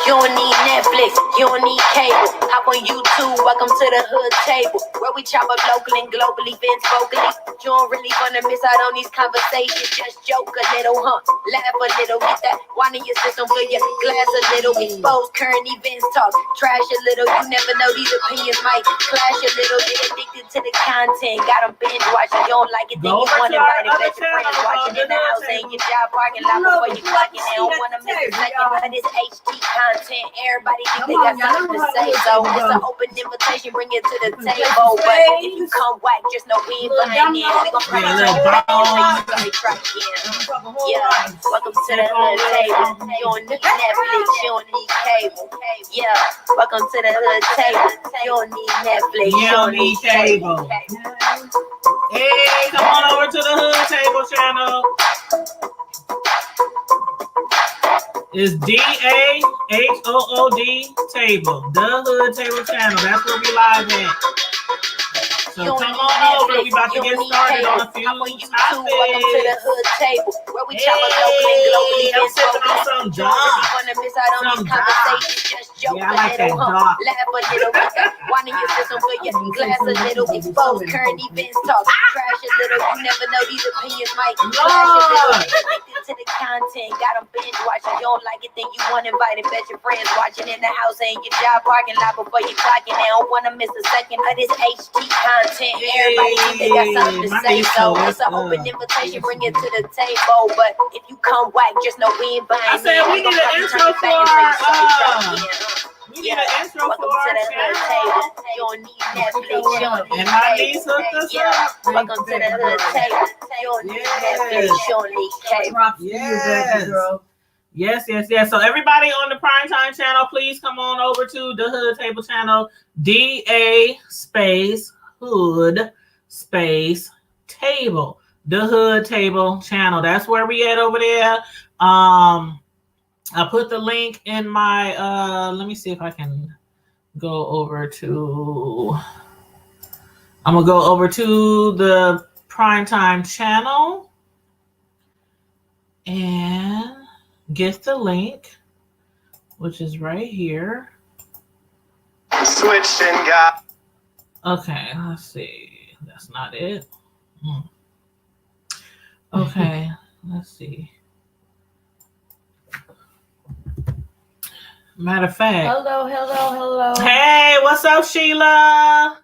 You don't need Netflix, you don't need cable. Hop on YouTube, welcome to the hood table, where we chop up local and global events vocally. You don't really wanna miss out on these conversations. Just joke a little, laugh a little, get that wine in your system, fill your glass a little, expose current events, talk trash a little. You never know, these opinions might clash a little. Get addicted to the content, got them binge watching. You don't like it, then you want to invite it, bet your friends watching in the house and your job parking lot before you clocking. They don't want to miss a second of this HD content. Everybody think they got something to say, so it's an open invitation, bring it to the table. But if you come whack, just know we ain't buying in. We gon' crack it to the track again. Yeah, welcome to the hood table. You don't need Netflix, you don't need cable. Yeah, welcome to the hood table. You don't need Netflix, you don't need cable. Hey, come on over to the Hood Table channel. It's DAHOOD Table. The Hood Table channel. That's where we live at. So come on over. We about to get started on a few topics. Welcome to the hood table, where we chop up local and globally. I'm sipping on some dark. You wanna miss out on these conversations? Just joke a little, laugh a little, get that wine in your system, fill your glass a little, expose current events, talk trash a little. You never know, these opinions might clash a little. Addicted to the content, got them binge watching. You don't like it, then you want to invite it, bet your friends watching in the house and your job parking lot before you clocking. They don't want to miss a second of this HD content. Everybody think they got something to say, so it's an open invitation, bring it to the table. But if you come whack, just know we ain't buying. I said we need an intro for our we need an intro for our channel. You don't need Netflix, you don't need and my niece hooked us up. Welcome to the hood table. You don't need Netflix, you don't need cable. Yes. So everybody on the Primetime channel, please come on over to the Hood Table channel. DA space Hood space Table. The Hood Table channel. That's where we at over there. I put the link in my let me see if I can go over to I'm gonna go over to the Primetime channel and get the link, which is right here. Switched and got. Okay, let's see. That's not it. Okay, let's see. Matter of fact. Hello. Hey, what's up, Sheila?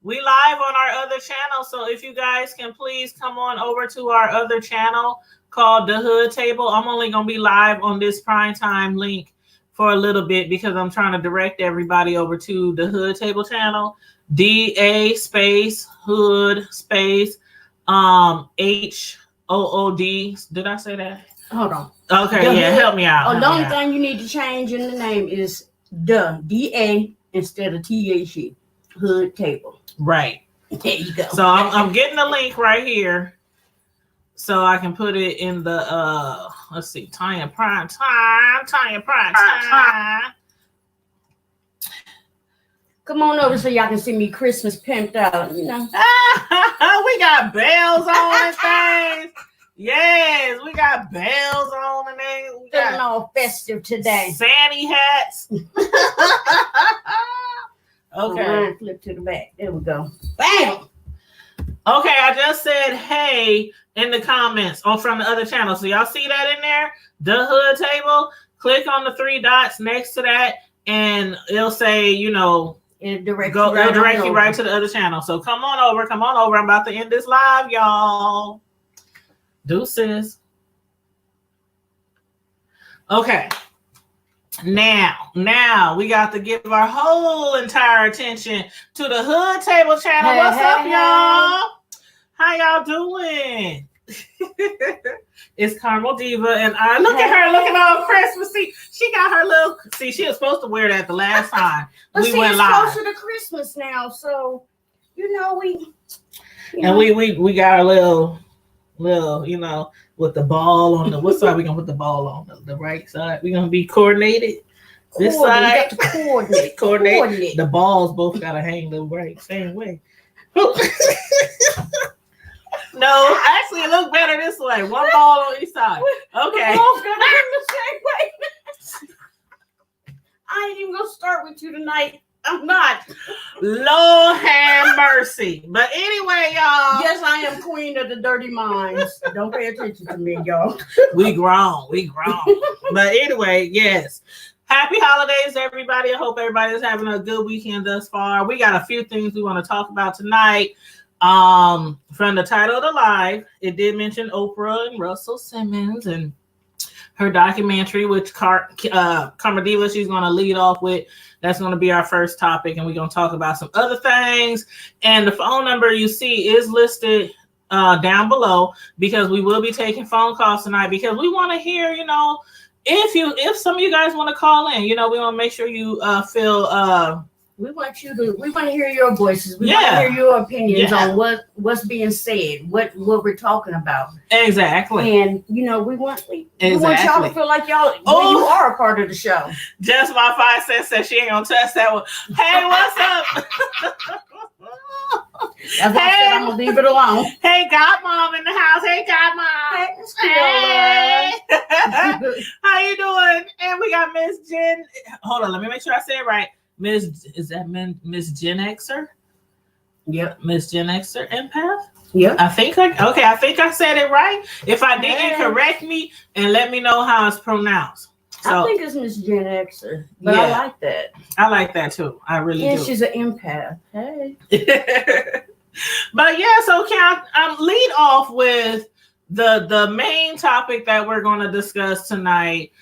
We live on our other channel, so if you guys can please come on over to our other channel called The Hood Table. I'm only going to be live on this Primetime link for a little bit because I'm trying to direct everybody over to the Hood Table channel. DA space Hood space HOOD. Did I say that? Hold on. Okay, help me out. The only thing you need to change in the name is the DA instead of THE. Hood Table. Right. There you go. So I'm getting the link right here, so I can put it in the let's see, Tanya Prime Time. Come on over so y'all can see me Christmas pimped out, you know. We got bells on and things. Yes, we got bells on and things. We got feeling all festive today. Santa hats. Okay. Flip to the back. There we go. Bam! Okay, I just said hey in the comments from the other channel. So y'all see that in there? The Hood Table. Click on the 3 dots next to that, and it'll say, it'll direct you right to the other channel. So come on over. I'm about to end this live, y'all. Deuces. Okay. Now we got to give our whole entire attention to the Hood Table channel. What's up, y'all? How y'all doing? It's Carmel Diva, and I look at her looking all Christmassy. She got her little. See, she was supposed to wear that the last time we went live. It's closer to Christmas now, so we. And we got our little, with the ball on the. What side we gonna put the ball on? The right side. We gonna be coordinated. This side. You got to coordinate. The balls both gotta hang the right same way. No, actually, it looks better this way. One ball on each side. Okay. The balls gotta hang the same way. start with you tonight. I'm not. Lord have mercy. But anyway, y'all. Yes, I am queen of the dirty minds. Don't pay attention to me, y'all. We grown. But anyway, yes. Happy holidays, everybody. I hope everybody's having a good weekend thus far. We got a few things we want to talk about tonight. From the title of the live, it did mention Oprah and Russell Simmons and her documentary, which Carmadiva, she's going to lead off with. That's going to be our first topic, and we're going to talk about some other things. And the phone number you see is listed down below, because we will be taking phone calls tonight, because we want to hear, if some of you guys want to call in, we want to make sure you feel. We want to hear your voices. We want to hear your opinions on what's being said, what we're talking about. Exactly. And we want y'all to feel like you are a part of the show. Just my 5 cents said she ain't gonna touch that one. Hey, what's up? That's why I said I'm gonna leave it alone. Hey, Godmom in the house. Hey, Godmom. Hey. How you doing? And we got Miss Jen. Hold on, let me make sure I say it right. Miss Gen Xer? Yep. Miss Gen Xer empath? Yep. I think I said it right. If I didn't, correct me and let me know how it's pronounced. So, I think it's Miss Gen Xer, but I like that. I like that too. I really do. Yeah, she's an empath. Hey. But yeah, so can I lead off with the main topic that we're going to discuss tonight,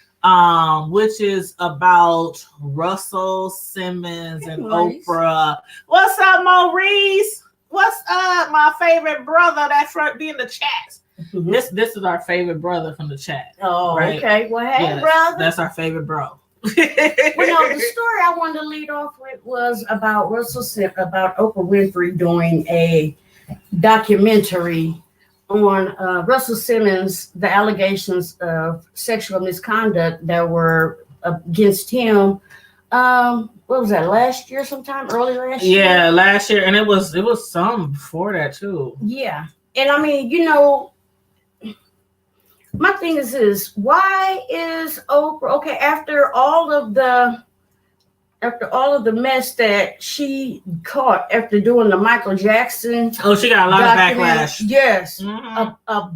which is about Russell Simmons and Oprah. What's up, Maurice? What's up, my favorite brother that's be in the chat? Mm-hmm. This is our favorite brother from the chat. Oh, right? Okay. Well, hey, brother. That's our favorite bro. The story I wanted to lead off with was about about Oprah Winfrey doing a documentary on Russell Simmons, the allegations of sexual misconduct that were against him. What was that, last year sometime? Early last year? Yeah, last year. And it was some before that too. Yeah. And I mean, my thing is why is Oprah okay after all of the mess that she caught after doing the Michael Jackson? Oh, she got a lot of backlash. Yes, mm-hmm. a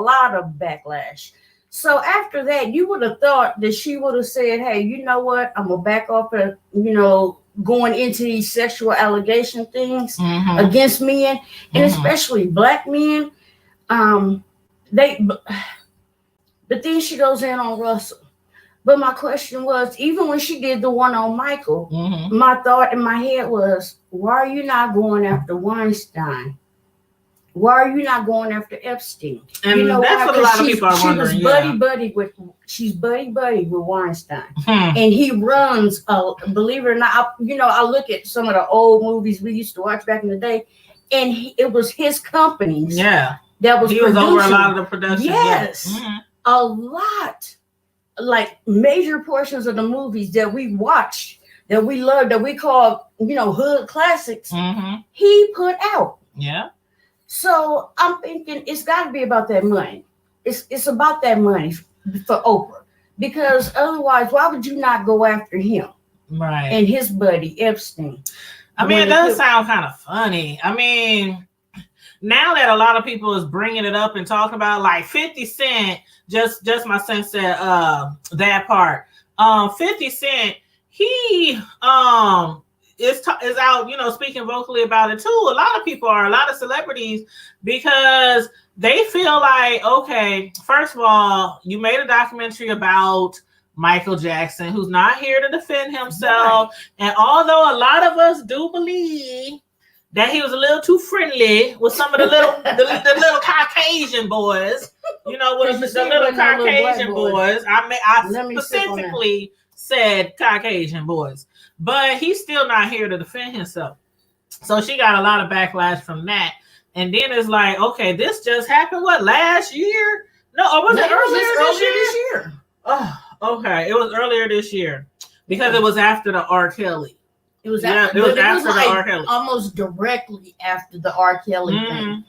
lot of backlash. So after that, you would have thought that she would have said, "Hey, you know what? I'm gonna back off of going into these sexual allegation things against men, and especially black men." But then she goes in on Russell. But my question was, even when she did the one on Michael, my thought in my head was, why are you not going after Weinstein? Why are you not going after Epstein? And that's what a lot of people are wondering. She's buddy with Weinstein. And he runs, believe it or not, I look at some of the old movies we used to watch back in the day, and it was his companies. Yeah. That was he was over a lot of the production. Yes. A lot. Like major portions of the movies that we watched, that we loved, that we call, hood classics, he put out. Yeah. So I'm thinking it's got to be about that money. It's about that money for Oprah, because otherwise, why would you not go after him? Right. And his buddy Epstein. I mean, it does sound kind of funny. I mean, now that a lot of people is bringing it up and talking about, like 50 Cent, just my sense that that part. 50 Cent, he is out, speaking vocally about it too. A lot of celebrities, because they feel like, okay, first of all, you made a documentary about Michael Jackson, who's not here to defend himself. Right. And although a lot of us do believe that he was a little too friendly with some of the little the little Caucasian boys, with the little Caucasian boys. I specifically said Caucasian boys, but he's still not here to defend himself. So she got a lot of backlash from that. And then it's like, okay, this just happened, last year? No, or was it earlier this year? Oh, okay. It was earlier this year because it was after the R. Kelly. It was after the R. Kelly. Almost directly after the R. Kelly thing.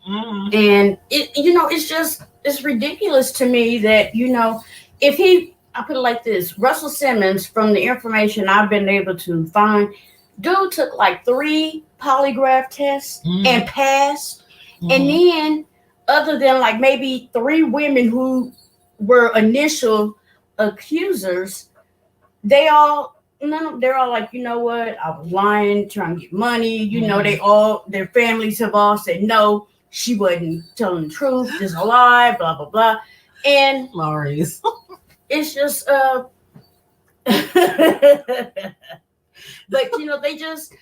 And it's ridiculous to me that, if he I put it like this. Russell Simmons, from the information I've been able to find, dude took like 3 polygraph tests and passed. And then, other than like maybe 3 women who were initial accusers, they're all like, you know what? I was lying, trying to get money. You know, their families have all said, no, she wasn't telling the truth. This is a lie, blah, blah, blah. And Lori's. It's just, but you know, they just,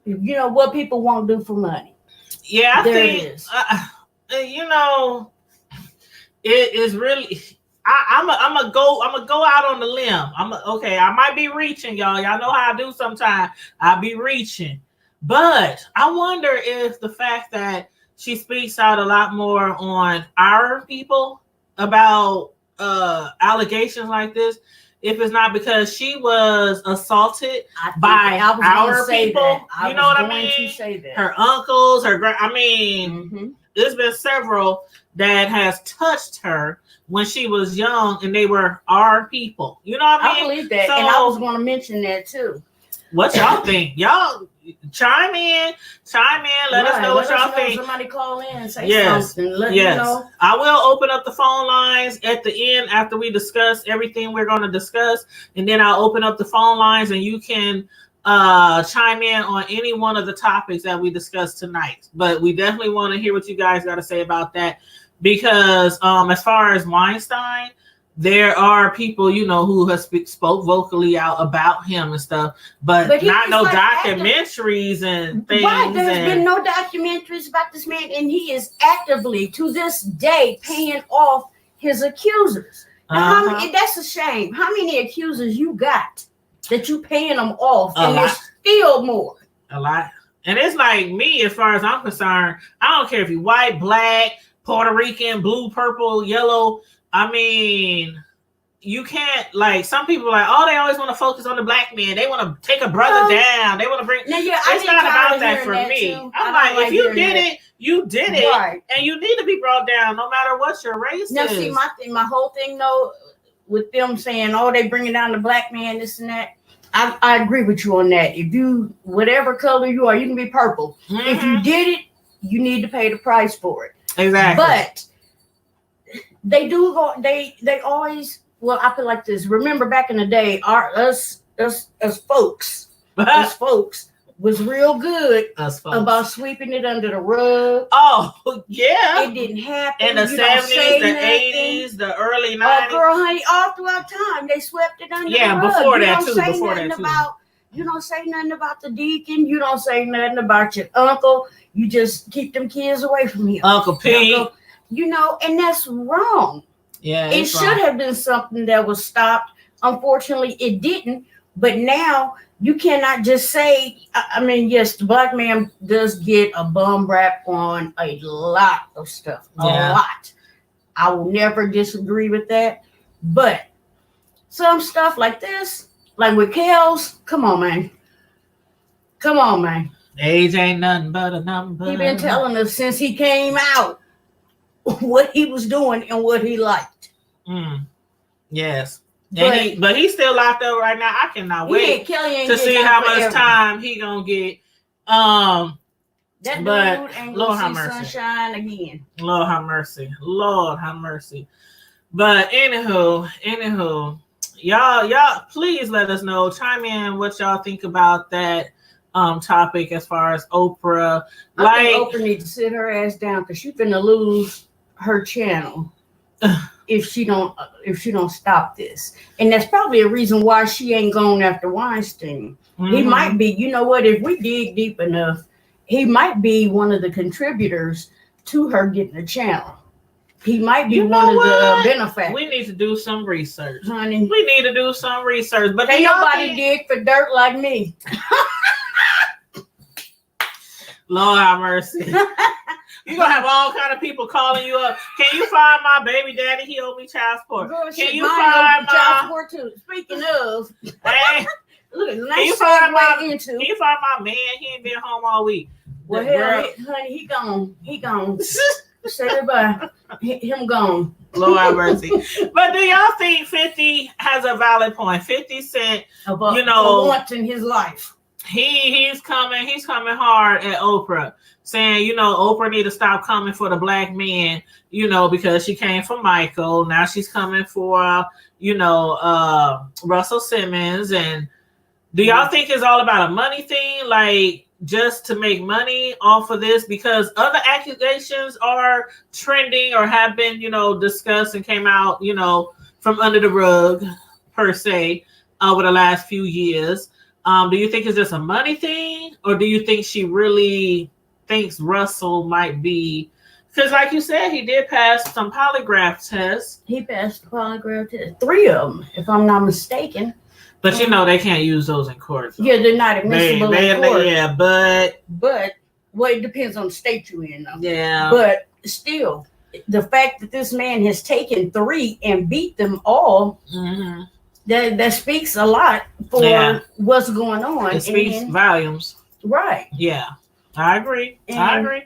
you know, what people won't do for money. Yeah, I there think, it is. You know, it is really. I'm gonna go out on the limb. I might be reaching, y'all. Y'all know how I do sometimes. I be reaching, but I wonder if the fact that she speaks out a lot more on our people about allegations like this, if it's not because she was assaulted by our people. You know what I mean? Her uncles, there's been several that has touched her when she was young, and they were our people. You know what I mean? I believe that, and I was going to mention that too. What y'all think? Y'all chime in. Let us know what y'all think. Somebody call in and say something. Let me know. I will open up the phone lines at the end after we discuss everything we're going to discuss, and then I'll open up the phone lines, and you can chime in on any one of the topics that we discussed tonight. But we definitely want to hear what you guys got to say about that, because as far as Weinstein, there are people, you know, who have spoke vocally out about him and stuff, but not no documentaries and things. Right, there's been no documentaries about this man, and he is actively, to this day, paying off his accusers. Now, that's a shame. How many accusers you got that you paying them off, and there's still more? A lot. And it's like me, as far as I'm concerned, I don't care if you're white, black, Puerto Rican, blue, purple, yellow. I mean, you can't, like, some people are like, oh, they always want to focus on the black man. They want to take a brother down. They want to bring. Now, it's not about that for me. I'm like, if you did it, you did it, right, and you need to be brought down, no matter what your race now, is. See, my whole thing though, with them saying, oh, they bringing down the black man, this and that. I agree with you on that. If you, whatever color you are, you can be purple. If you did it, you need to pay the price for it. Exactly. But they do go. They always. Well, I feel like this. Remember back in the day, us folks was real good about sweeping it under the rug. Oh yeah, it didn't happen in the 70s, the 80s, the early 90s. Oh, girl, honey, all throughout time they swept it under the rug. Yeah, before that too. You don't say nothing about the deacon. You don't say nothing about your uncle. You just keep them kids away from him. Uncle Pete. You know, and that's wrong. Yeah, it should have been something that was stopped. Unfortunately, it didn't. But now you cannot just say, I mean, yes, the black man does get a bum rap on a lot of stuff. A lot. I will never disagree with that. But some stuff like this, like with Kels, come on, man. Age ain't nothing but a number. He's been telling us since he came out what he was doing and what he liked. Yes. But he's still locked up right now. I cannot wait to see how much time he gonna get. That dude ain't gonna see sunshine again. Lord have mercy. But anywho, y'all please let us know. Chime in what y'all think about that topic as far as Oprah. I think Oprah needs to sit her ass down, because she's gonna lose her channel if she don't stop this. And that's probably a reason why she ain't going after Weinstein. He might be, you know what, if we dig deep enough, he might be one of the contributors to her getting a channel. He might be one of the benefactors. We need to do some research, honey. We need to do some research. But ain't nobody dig for dirt like me. Lord have mercy. You're going to have all kind of people calling you up. Can you find my baby daddy? He owed me child support. Girl, can you find my child support too? Speaking of, hey, look, can you find my man? He ain't been home all week. Well, hell, honey, he gone. Say goodbye. Him gone. Lord have mercy. But do y'all think 50 has a valid point? 50 Cent, About you know, once in his life. He's coming hard at Oprah, saying, you know, Oprah need to stop coming for the black men, you know, because she came for Michael. Now she's coming for, you know, Russell Simmons. And do y'all think it's all about a money thing? Like, just to make money off of this? Because other accusations are trending or have been, you know, discussed and came out, you know, from under the rug, per se, over the last few years. Do you think it's just a money thing, or do you think she really thinks Russell might be? Because, like you said, he did pass some polygraph tests. He passed the polygraph test. 3 of them, if I'm not mistaken. But you know they can't use those in court. So. Yeah, they're not admissible in court. Yeah, but well, it depends on the state you're in, though. Yeah. But still, the fact that this man has taken 3 and beat them all, mm-hmm. that speaks a lot for what's going on. It speaks volumes. Right. Yeah, I agree. I agree.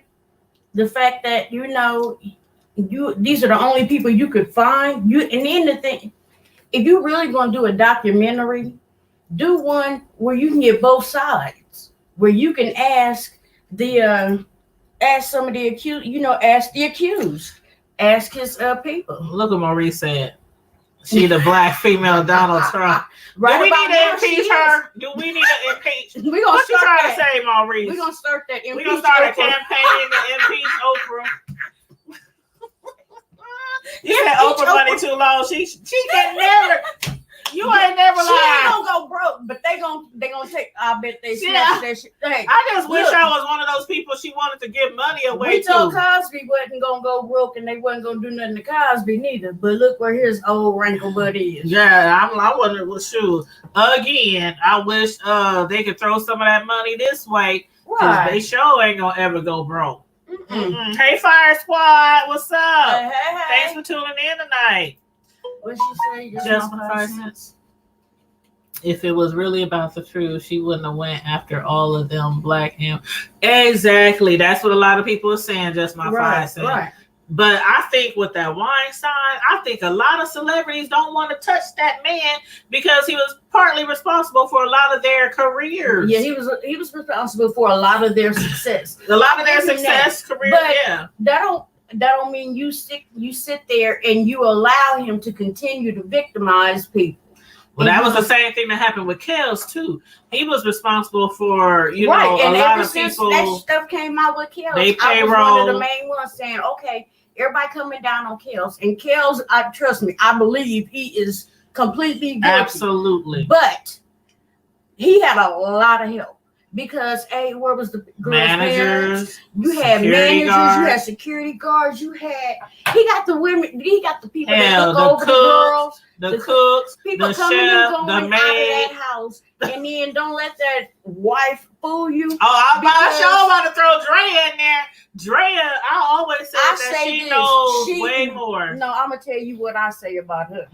The fact that, you know, these are the only people you could find. And then the thing, if you're really going to do a documentary, do one where you can get both sides, where you can ask some of the accused, you know, ask the accused, ask his people. Look what Maurice said. She the black female Donald Trump. Right. Do we need to impeach her? Do we need to impeach? What you trying to say, Maurice? We're going to start that. We're going to start a campaign to impeach Oprah. You said Oprah money too long. She can never. You ain't never lied. She ain't gonna go broke, but they gonna take. I bet they snatch that shit. Hey, I just wish I was one of those people she wanted to give money away we told Cosby wasn't gonna go broke, and they wasn't gonna do nothing to Cosby neither. But look where his old wrinkle butt is. Yeah, I wonder what shoes. Again, I wish they could throw some of that money this way. Right. They sure ain't gonna ever go broke. Mm-mm. Hey, Fire Squad, what's up? Hey. Thanks for tuning in tonight. What she say? Just for 5 cents. If it was really about the truth, she wouldn't have went after all of them black him. Exactly. That's what a lot of people are saying. Just my 5 cents. Right. But I think with that Weinstein, I think a lot of celebrities don't want to touch that man because he was partly responsible for a lot of their careers. Yeah, he was responsible for a lot of their success. A lot of their success careers. But yeah. That don't mean you sit there and you allow him to continue to victimize people. Well, that was the same thing that happened with Kels too. He was responsible for, you know, a lot of people. That stuff came out with Kels. They payroll. I was one of the main ones saying, okay, everybody coming down on Kels. And Kels, trust me, I believe he is completely guilty. Absolutely. But he had a lot of help. Because where was the girl's managers? You had managers, guards. You had security guards, he got the women, he got the people that look over the girls, the cooks, people the coming chef, and going the maid. out of that house. And then don't let that wife fool you. Oh, I'm about to throw Drea in there. Drea, I always say that she knows way more. No, I'm gonna tell you what I say about her.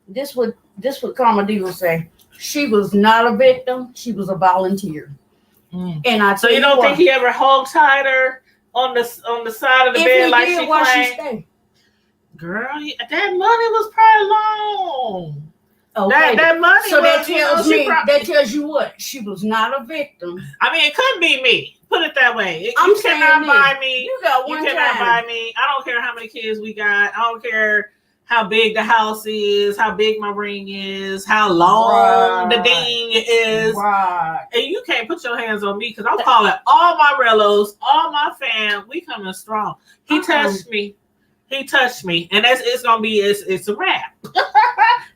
This what Carmody will say. She was not a victim. She was a volunteer. And so you don't think he ever hog-tied her on the side of the bed like she claimed? Girl, that money was probably long. Okay. That money. So that tells you what? She was not a victim. I mean, it couldn't be me. Put it that way. You cannot buy me. You got one time. You cannot buy me. I don't care how many kids we got. I don't care how big the house is, how big my ring is, how long the ding is. Right. And you can't put your hands on me because I'm calling all my relos, all my fam. We coming strong. He touched me. He touched me. And it's going to be, it's a wrap.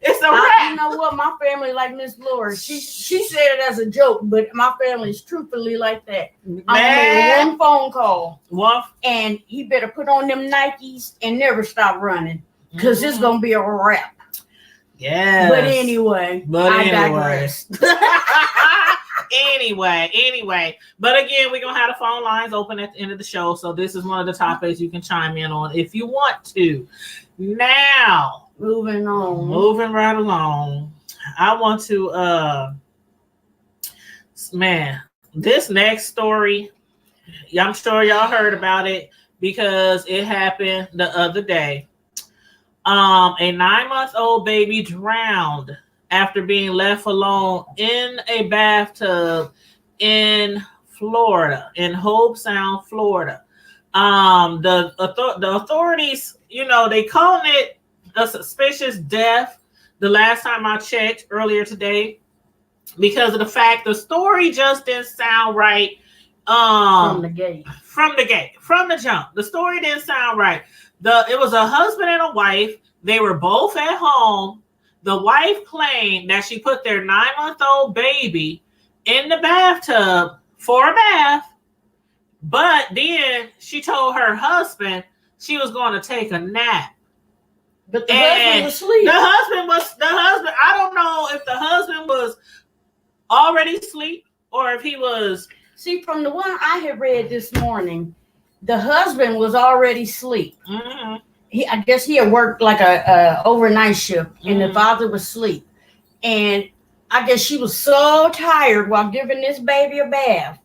It's a wrap. You know what? My family like Miss Laura. She said it as a joke, but my family is truthfully like that. I made one phone call. And he better put on them Nikes and never stop running. Because it's going to be a wrap. Yeah. But anyway, I digress. Anyway. But again, we're going to have the phone lines open at the end of the show. So this is one of the topics you can chime in on if you want to. Now, moving right along. I want to, this next story, I'm sure y'all heard about it. because it happened the other day. A 9-month-old baby drowned after being left alone in a bathtub in Florida, in Hobe Sound, Florida. The authorities, they calling it a suspicious death the last time I checked earlier today, because of the fact the story just didn't sound right. From the jump, the story didn't sound right. It was a husband and a wife. They were both at home. The wife claimed that she put their 9-month-old baby in the bathtub for a bath, but then she told her husband she was going to take a nap. But the husband was asleep. The husband. I don't know if the husband was already asleep or if he was. See, from the one I had read this morning, the husband was already asleep. Mm-hmm. I guess he had worked like a overnight shift, and the father was asleep. And I guess she was so tired while giving this baby a bath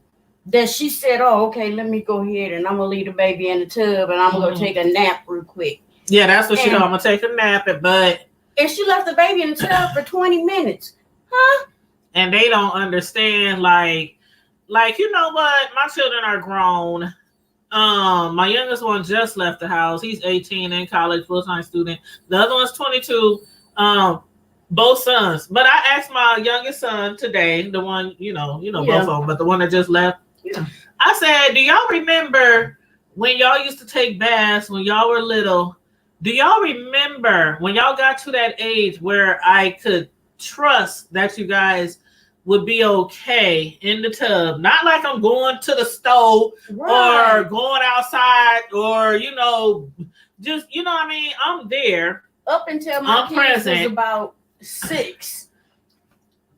that she said, "Oh, okay, let me go ahead and I'm gonna leave the baby in the tub and I'm gonna go take a nap real quick." Yeah, that's what she told. I'm gonna take a nap, and she left the baby in the tub for 20 minutes, huh? And they don't understand, like you know what? My children are grown. My youngest one just left the house. He's 18 in college, full-time student. The other one's 22. Both sons. But I asked my youngest son today, the one, both of them, but the one that just left. Yeah. I said, do y'all remember when y'all used to take baths when y'all were little? Do y'all remember when y'all got to that age where I could trust that you guys would be okay in the tub? Not like I'm going to the stove or going outside or, just, what I mean? I'm there. Up until my kids was about 6,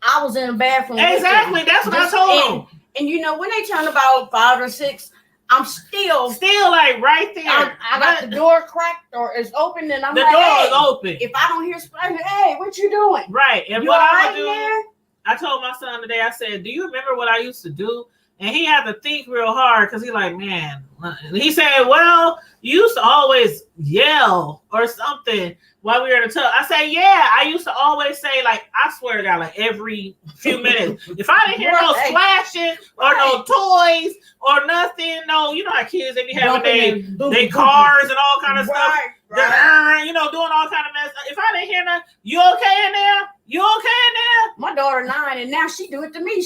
I was in the bathroom. Exactly. That's what I told them. And when they turn about 5 or 6, I'm still like right there. I got the door cracked or it's open, and I'm the like, door hey, is open. If I don't hear splashing, hey, what you doing? Right. And you what I would do, there? I told my son today, I said, do you remember what I used to do? And he had to think real hard because he's like, man. He said, well, you used to always yell or something while we were in the tub. I said, yeah, I used to always say, like, I swear to God, like every few minutes. If I didn't hear no splashing or no toys or nothing, no, you know how kids, they be having their cars and all kind of stuff. Right. Doing all kind of mess. If I didn't hear nothing, you okay in there? You okay in there? My daughter 9, and now she do it to me.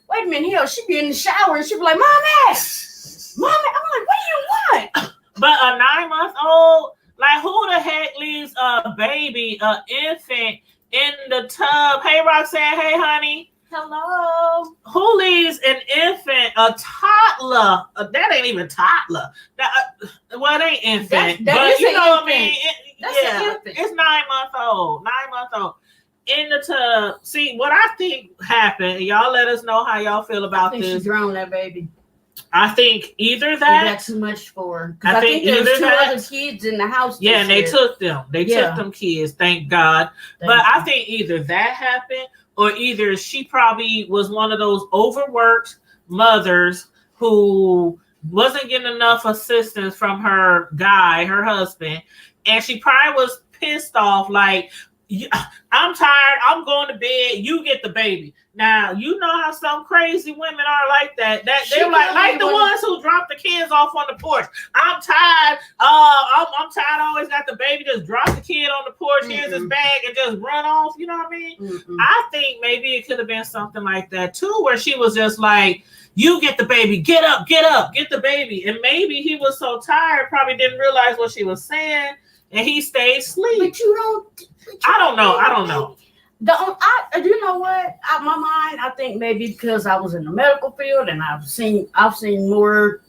Wait a minute, she be in the shower and she be like, Mommy. I'm like, what do you want? But a 9-month-old, like, who the heck leaves a baby, an infant in the tub? Hey, Roxanne. Hey, honey. Hello. Who leaves an infant, a toddler? That ain't even toddler. Well, it ain't infant. But you know what I mean? It's 9-month-old. 9-month-old. In the tub. See, what I think happened, y'all let us know how y'all feel about this. She drowned that baby. I think either that. That's too much for her. I think there was 2 other kids in the house. Yeah, and they took them. They took them kids, thank God. I think either that happened or either she probably was one of those overworked mothers who wasn't getting enough assistance from her husband. And she probably was pissed off, like, I'm tired. I'm going to bed. You get the baby. Now, you know how some crazy women are like that. They're like the ones who drop the kids off on the porch. I'm tired. I'm tired. I always got the baby. Just drop the kid on the porch. Here's his bag and just run off. You know what I mean? I think maybe it could have been something like that too, where she was just like, you get the baby. Get up, get the baby. And maybe he was so tired, probably didn't realize what she was saying, and he stayed asleep. But you don't. I don't know. You know what? My mind, I think maybe because I was in the medical field and I've seen more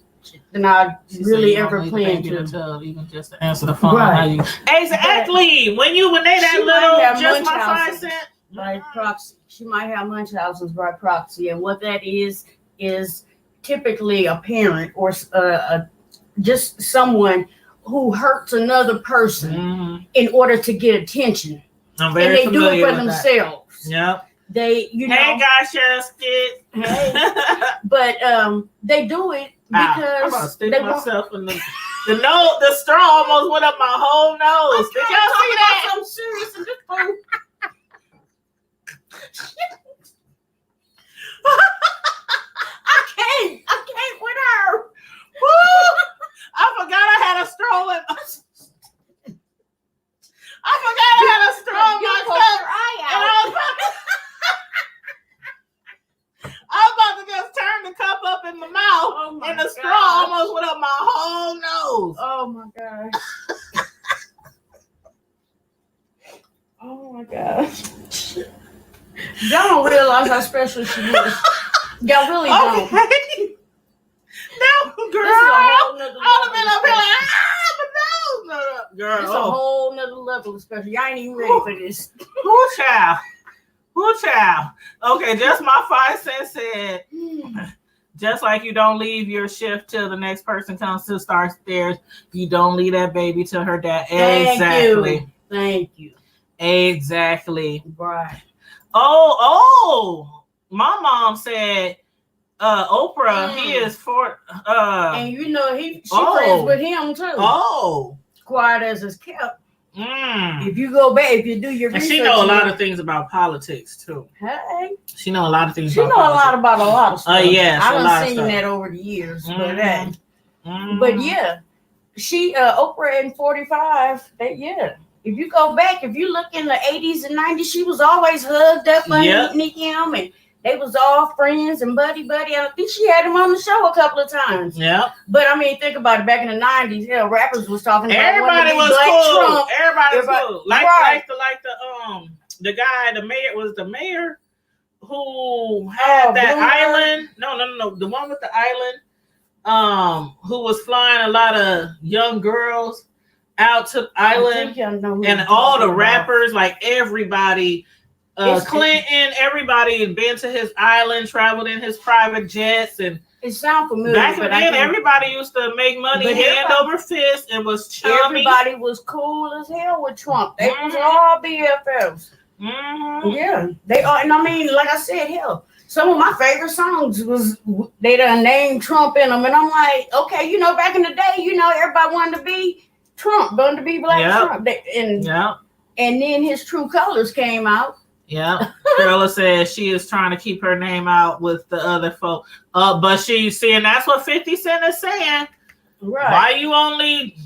than I really ever planned to. Even just to answer the phone. Right. Exactly. When they that little, just my 5 cents. By proxy. She might have Munchausen's by proxy. And what that is typically a parent or just someone who hurts another person in order to get attention. I'm very and they do it for themselves. Yeah. They, hey, guys, just kid. Hey. But they do it because I'm gonna stick myself in the The straw almost went up my whole nose. Did y'all see that? I'm serious in this food. I can't with her. Woo! I forgot I had a straw in my cup. And I was about to just turn the cup up in my mouth, and the straw almost went up my whole nose. Oh my gosh. Oh my gosh. Y'all don't realize how special she is. Y'all really don't. Okay. No, girl. I would have been up here like, my nose. Girl. It's a whole nother level of special. Y'all ain't even ready for this. Who child? Okay, just my 5 cents said, just like you don't leave your shift till the next person comes to start stairs, you don't leave that baby till her dad. Thank you. Exactly. Right. Oh, my mom said, Oprah, he is for, and you know, she friends with him too. Oh. Quiet as it's kept. If you go back, if you do your research, she know a lot of things about politics too. Hey, she know a lot of things. She know a lot about a lot of stuff. Yes, I've seen that over the years. But yeah, she Oprah in 45. If you go back, if you look in the 80s and 90s, she was always hugged up underneath him, and they was all friends and buddy. I think she had him on the show a couple of times. Yeah. But I mean, think about it. Back in the 90s, rappers was talking about everybody was cool. Trump. Everybody was cool. Like the guy, the mayor was the mayor who had that island. No. The one with the island, who was flying a lot of young girls out to the island, and all the rappers, like everybody. Clinton, everybody had been to his island, traveled in his private jets, and it sounds familiar. Back then, everybody used to make money hand over fist and was chummy. Everybody was cool as hell with Trump. They was all BFFs. Yeah, they are, and I mean, like I said, hell, some of my favorite songs was they done named Trump in them, and I'm like, okay, back in the day, everybody wanted to be Trump, wanted to be Black Trump, and then his true colors came out. Yeah, Carla says she is trying to keep her name out with the other folk. But she's seeing that's what 50 Cent is saying. Right. Why you only,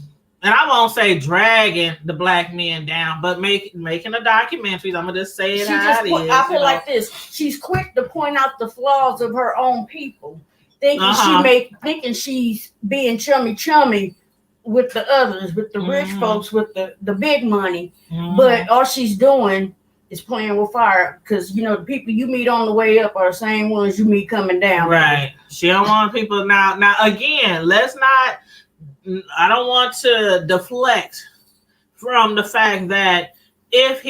and I won't say dragging the black men down, but making a documentary. I'm gonna just say it how it is. I feel like this. She's quick to point out the flaws of her own people, thinking she's being chummy with the others, with the rich folks, with the big money. But all she's doing is playing with fire, because the people you meet on the way up are the same ones you meet coming down. Right. She don't want people now again, I don't want to deflect from the fact that if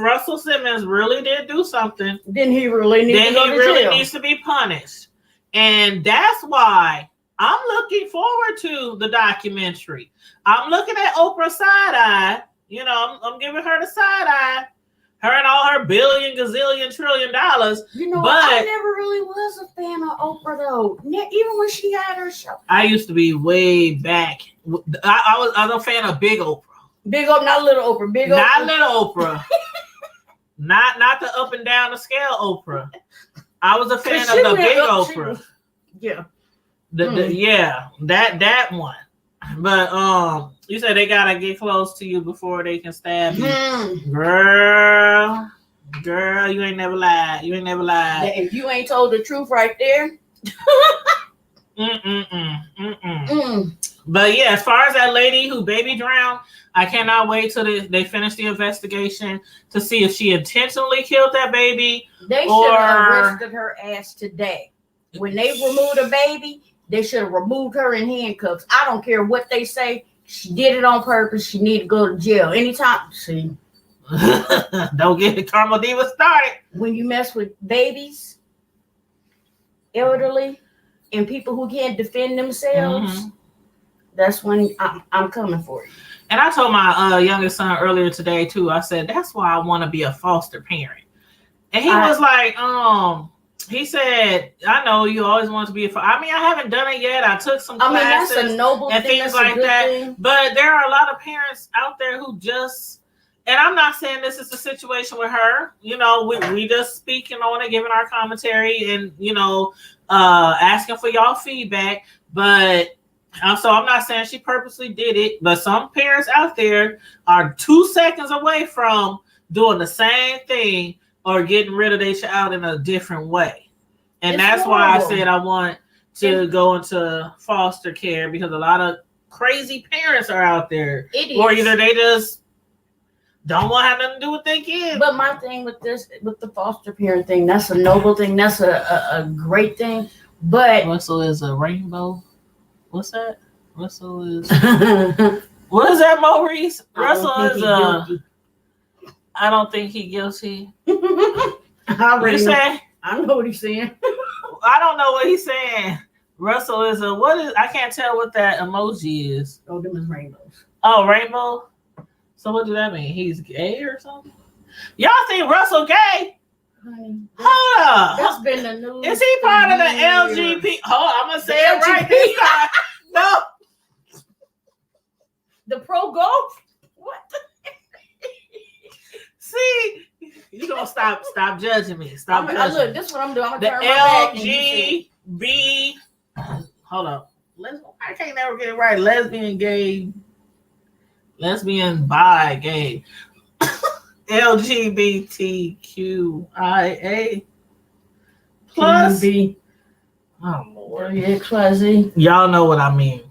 Russell Simmons really did do something, then he really needs to be punished. And that's why I'm looking forward to the documentary. I'm looking at Oprah's side eye. I'm giving her the side eye. Her and all her billion, gazillion, $trillion. But I never really was a fan of Oprah though. Even when she had her show. I used to be way back. I was a fan of Big Oprah. Big Oprah, not Little Oprah. Big Oprah. Not Little Oprah. not the up and down the scale Oprah. I was a fan of the Big Oprah. That one. But you said they gotta get close to you before they can stab you. Girl, you ain't never lied. If you ain't told the truth right there. But yeah, as far as that lady who baby drowned, I cannot wait till they finish the investigation to see if she intentionally killed that baby. They should have arrested her ass today. When they removed a baby, they should have removed her in handcuffs. I don't care what they say. She did it on purpose. She need to go to jail anytime. See, don't get the Carmel Diva started. When you mess with babies, elderly, and people who can't defend themselves, that's when I'm coming for you. And I told my youngest son earlier today too. I said that's why I want to be a foster parent. And he was like, He said, I know you always want to be a father. I mean, I haven't done it yet. I took some classes that's a noble and thing. things That's like that. Thing. But there are a lot of parents out there who just, and I'm not saying this is the situation with her. You know, we just speaking on it, giving our commentary and, you know, asking for y'all feedback. But so I'm not saying she purposely did it. But some parents out there are 2 seconds away from doing the same thing or getting rid of their child in a different way. And that's horrible. Why I said I want to go into foster care, because a lot of crazy parents are out there. Or either they just don't want to have nothing to do with their kids. But my thing with this, with the foster parent thing, that's a noble thing. That's a great thing. But Russell is a rainbow. What's that? Russell is... What is that, Maurice? Russell is a... I don't think he's guilty. You say? I know what he's saying. I don't know what he's saying. Russell is a what is? I can't tell what that emoji is. Oh, them is rainbows. Oh, rainbow. So what does that mean? He's gay or something? Y'all think Russell gay? Honey, hold up. That's been the news. Is he part of the LGBT? Hold on, I'm gonna say it right this time. No. The pro golf? What? See, you gonna stop judging me. Stop judging. Look, this is what I'm doing. I'm gonna the turn LGB. Hold up. I can't never get it right. Lesbian, gay, lesbian, bi, gay, LGBTQIA plus. Oh Lord, yeah, Cluzzy. Y'all know what I mean.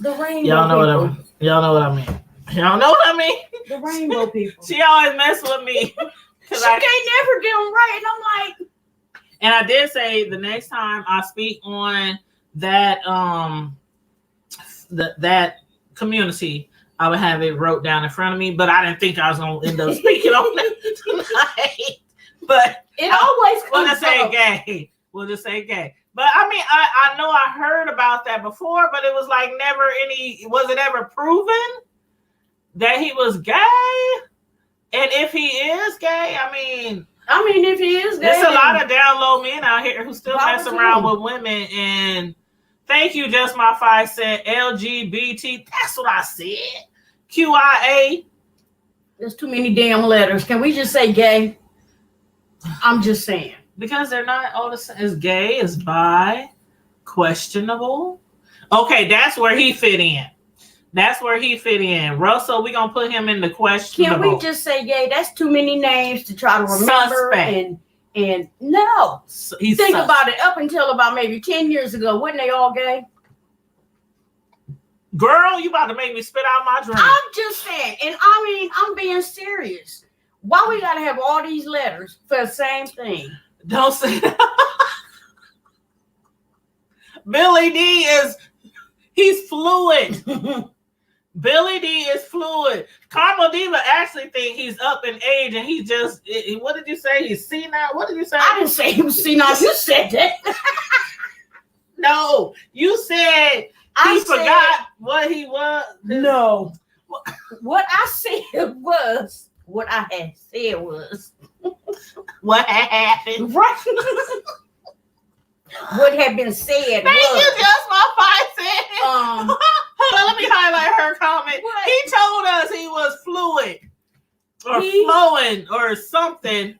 The rainbow. Y'all know what I mean. Y'all know what I mean. Y'all know what I mean. The rainbow people. She always mess with me. She can't never get them right. And I'm like. And I did say the next time I speak on that that community, I would have it wrote down in front of me. But I didn't think I was gonna end up speaking on that tonight. But it always comes we'll just say gay. We'll just say gay. But I mean, I know I heard about that before, but it was like never was it ever proven that he was gay? And if he is gay, I mean, if he is gay, there's a lot of down low men out here who still mess around with women. And thank you, Just My Five said LGBT. That's what I said. QIA. There's too many damn letters. Can we just say gay? I'm just saying. Because they're not all the same. Is gay, is bi, questionable. Okay, that's where he fit in. That's where he fit in. Russell, we're going to put him in the questionable. Can we just say gay? That's too many names to try to remember. Suspect. And no. He's think about it. Up until about maybe 10 years ago, weren't they all gay? Girl, you about to make me spit out my drink. I'm just saying. And I mean, I'm being serious. Why we got to have all these letters for the same thing? Don't say that. Billy D he's fluid. Billy D is fluid. Carmel Diva actually think he's up in age and he just, what did you say? He's senile? What did you say? I didn't say he was senile. You said that. No, you said he forgot what he was. No. What I said was, what I had said was. What happened? Right. What had been said. Thank you, Just My Five said. Hold on, let me highlight her comment. What? He told us he was fluid or flowing or something.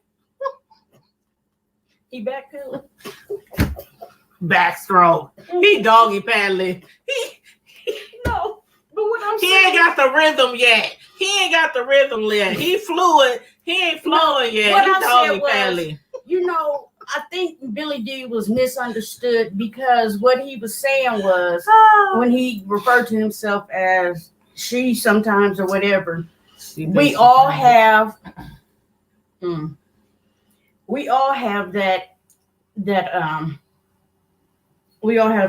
He backpedaling. Backstroke. He doggy paddling. No, but what I'm saying. He ain't got the rhythm yet. He fluid. He ain't flowing yet. What he I doggy said paddling. Was, I think Billy D was misunderstood because what he was saying was when he referred to himself as she sometimes or whatever, we all have we all have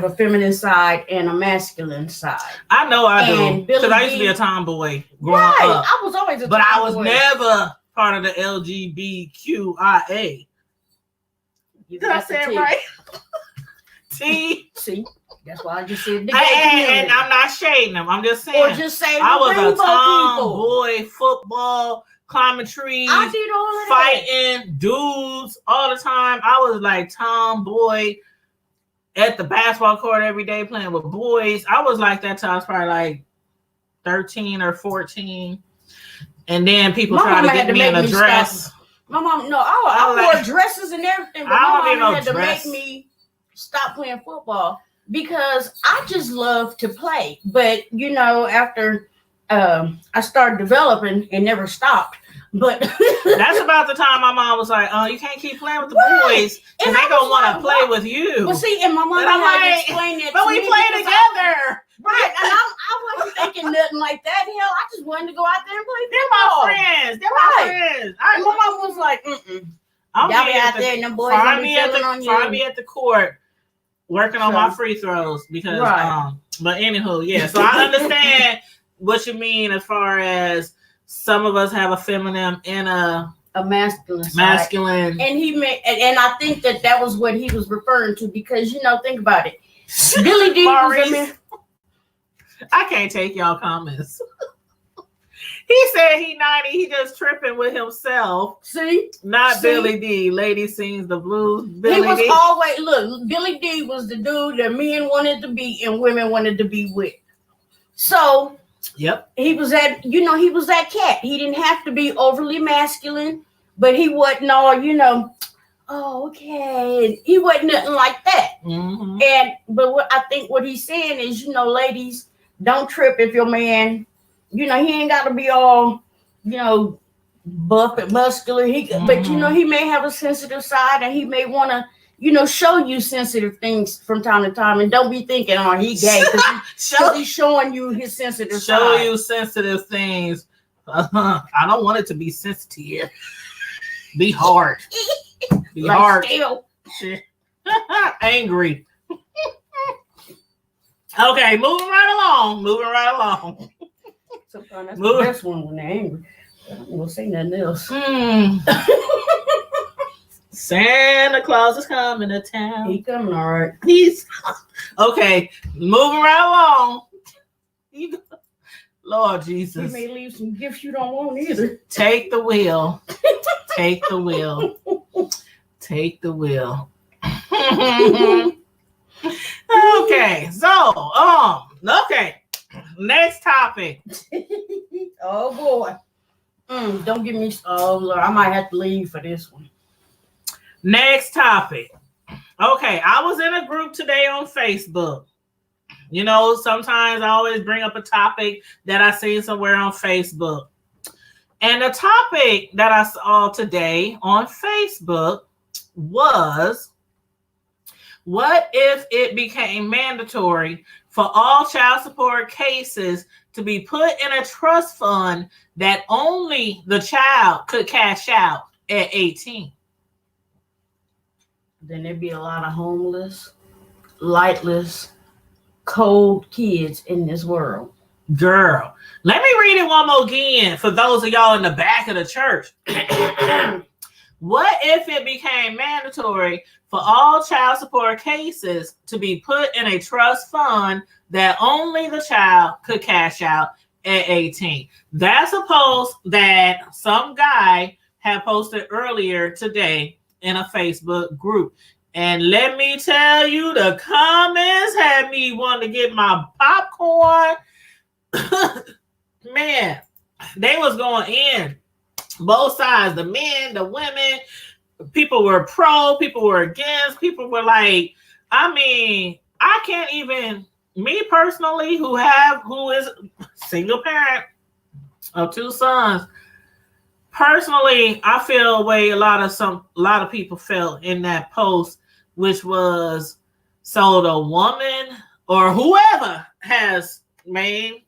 a feminine side and a masculine side. I know I do. Because I used to be a tomboy growing up. I was always a tomboy. But I was never part of the LGBTQIA. Did I say it right? T. See, that's why I just said the and I'm not shading them. I'm just saying. Or just say I was a tomboy football climbing trees. I did all of that. Fighting dudes all the time. I was like tomboy at the basketball court every day playing with boys. I was like that till I was probably like 13 or 14. And then people tried to get me in a dress. Stop. My mom, no, I wore dresses and everything, but my mom had to make me stop playing football because I just love to play. But, you know, after I started developing, it never stopped. But that's about the time my mom was like, "Oh, you can't keep playing with the boys, and they gonna want to play with you." Well, see, and my mom had to explain that. But we play together, right? And I wasn't thinking nothing like that. Hell, I just wanted to go out there and play They're football. my friends. They're my friends. And my mom was like, Y'all be out there, and them boys gonna be telling on you. Find me at the court, working on my free throws because. But anywho, yeah. So I understand what you mean as far as. Some of us have a feminine and a masculine. And he made, and I think that was what he was referring to because, you know, think about it. Billy D was a man. I can't take y'all comments. He said he 90, he just tripping with himself. See? Not Billy D. Lady sings the blues. Billy he was D. always, look, Billy D was the dude that men wanted to be and women wanted to be with. So, yep. He was that cat. He didn't have to be overly masculine, but he wasn't all, you know, oh, okay. He wasn't nothing like that. Mm-hmm. But what I think what he's saying is, you know, ladies, don't trip if your man, you know, he ain't got to be all, you know, buff and muscular. But, you know, he may have a sensitive side and he may want to, you know, show you sensitive things from time to time, and don't be thinking, "Oh, he gay," because he's showing you his sensitive side. Show you sensitive things. I don't want it to be sensitive. Be hard. Be like hard. Still. Angry. Okay, moving right along. Sometimes that's the best one when they're angry. I don't want to say nothing else. Santa Claus is coming to town. He coming, all right. He's okay. Moving right along. Lord Jesus. He may leave some gifts you don't want either. Take the wheel. Take the wheel. Take the wheel. Okay. So, okay. Next topic. Oh boy. Don't give me. Oh Lord, I might have to leave for this one. Next topic. Okay, I was in a group today on Facebook. You know, sometimes I always bring up a topic that I seen somewhere on Facebook. And the topic that I saw today on Facebook was, what if it became mandatory for all child support cases to be put in a trust fund that only the child could cash out at 18? Then there'd be a lot of homeless, lightless, cold kids in this world. Girl, let me read it one more again for those of y'all in the back of the church. What if it became mandatory for all child support cases to be put in a trust fund that only the child could cash out at 18? That's a post that some guy had posted earlier today in a Facebook group. And let me tell you, the comments had me want to get my popcorn. Man, they was going in. Both sides, the men, the women. People were pro, people were against. People were like, I mean, I can't even, me personally, who is single parent of 2 sons, personally, I feel a way a lot of people felt in that post, which was, so the woman or whoever has main,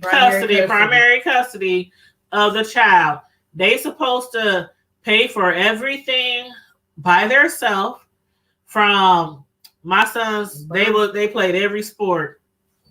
primary custody of the child, they supposed to pay for everything by themselves. From my sons, they played every sport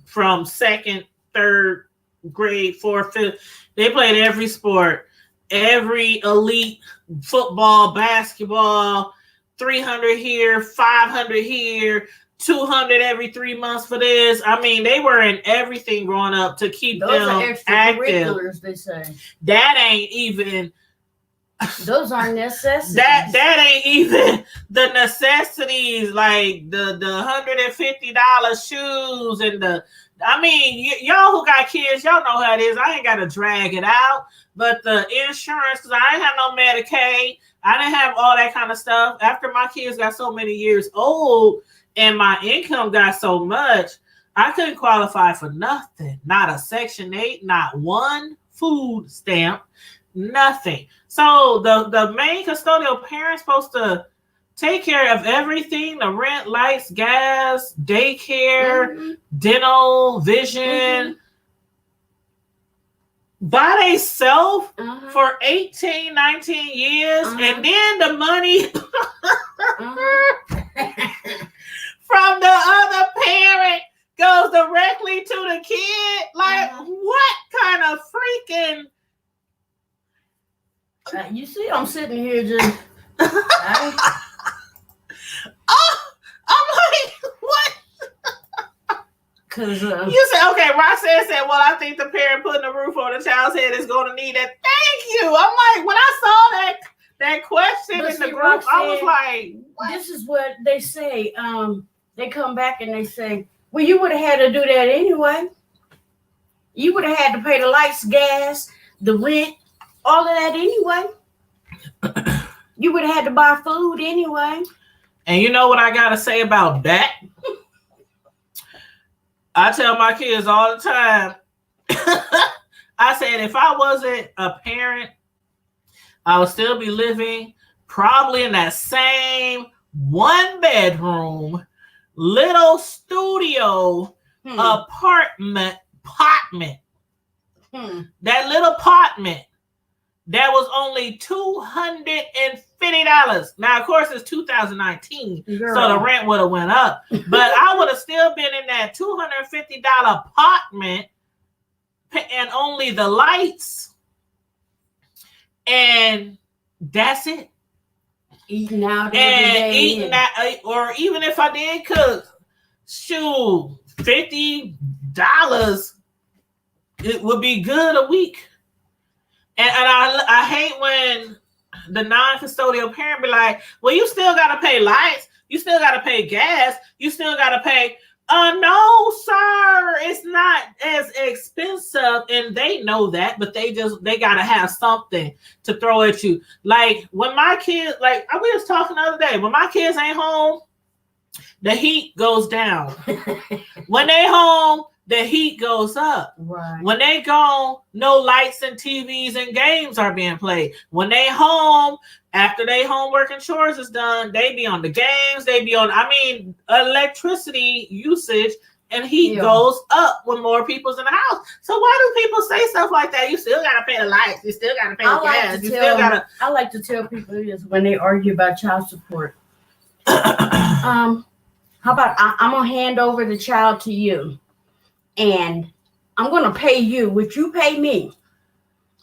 from 2nd, 3rd grade, 4th, 5th. They played every sport, every elite football, basketball, 300 here, 500 here, $200 every 3 months for this. I mean, they were in everything growing up to keep Those them are active. extracurriculars, they say. That ain't even. Those are necessities. That ain't even the necessities, like the $150 shoes and the. I mean, y'all who got kids, y'all know how it is. I ain't got to drag it out, but the insurance, because I didn't have no Medicaid, I didn't have all that kind of stuff. After my kids got so many years old and my income got so much, I couldn't qualify for nothing. Not a Section 8, not one food stamp, nothing. So the main custodial parent's supposed to take care of everything: the rent, lights, gas, daycare, dental, vision, by themselves for 18, 19 years. And then the money from the other parent goes directly to the kid. Like, what kind of freaking... you see, I'm sitting here just... I'm like, what? Because you said, okay, Roxanne said, well, I think the parent putting a roof on the child's head is going to need it. Thank you. I'm like, when I saw that question in the group, Roxanne, I was like, what? This is what they say. They come back and they say, well, you would have had to do that anyway. You would have had to pay the lights, gas, the rent, all of that anyway. You would have had to buy food anyway. And you know what I got to say about that? I tell my kids all the time, I said, if I wasn't a parent, I would still be living probably in that same 1-bedroom, little studio apartment. That little apartment that was only $250. Now, of course, it's 2019, so the rent would have went up. But I would have still been in that $250 apartment, and only the lights, and that's it. Eating out and eating that, or even if I did cook, shoot, $50, it would be good a week. And I hate when the non-custodial parent be like, well, you still got to pay lights. You still got to pay gas. You still got to pay. No, sir, it's not as expensive. And they know that, but they got to have something to throw at you. Like when my kids, like we was talking the other day, when my kids ain't home, the heat goes down. When they home, the heat goes up. Right. When they gone, no lights and TVs and games are being played. When they home, after they homework and chores is done, they be on the games. They be on, electricity usage and heat goes up when more people's in the house. So why do people say stuff like that? You still got to pay the lights. You still got to pay the gas. You still got to. I like to tell people this when they argue about child support. How about I'm going to hand over the child to you. And I'm going to pay you what you pay me.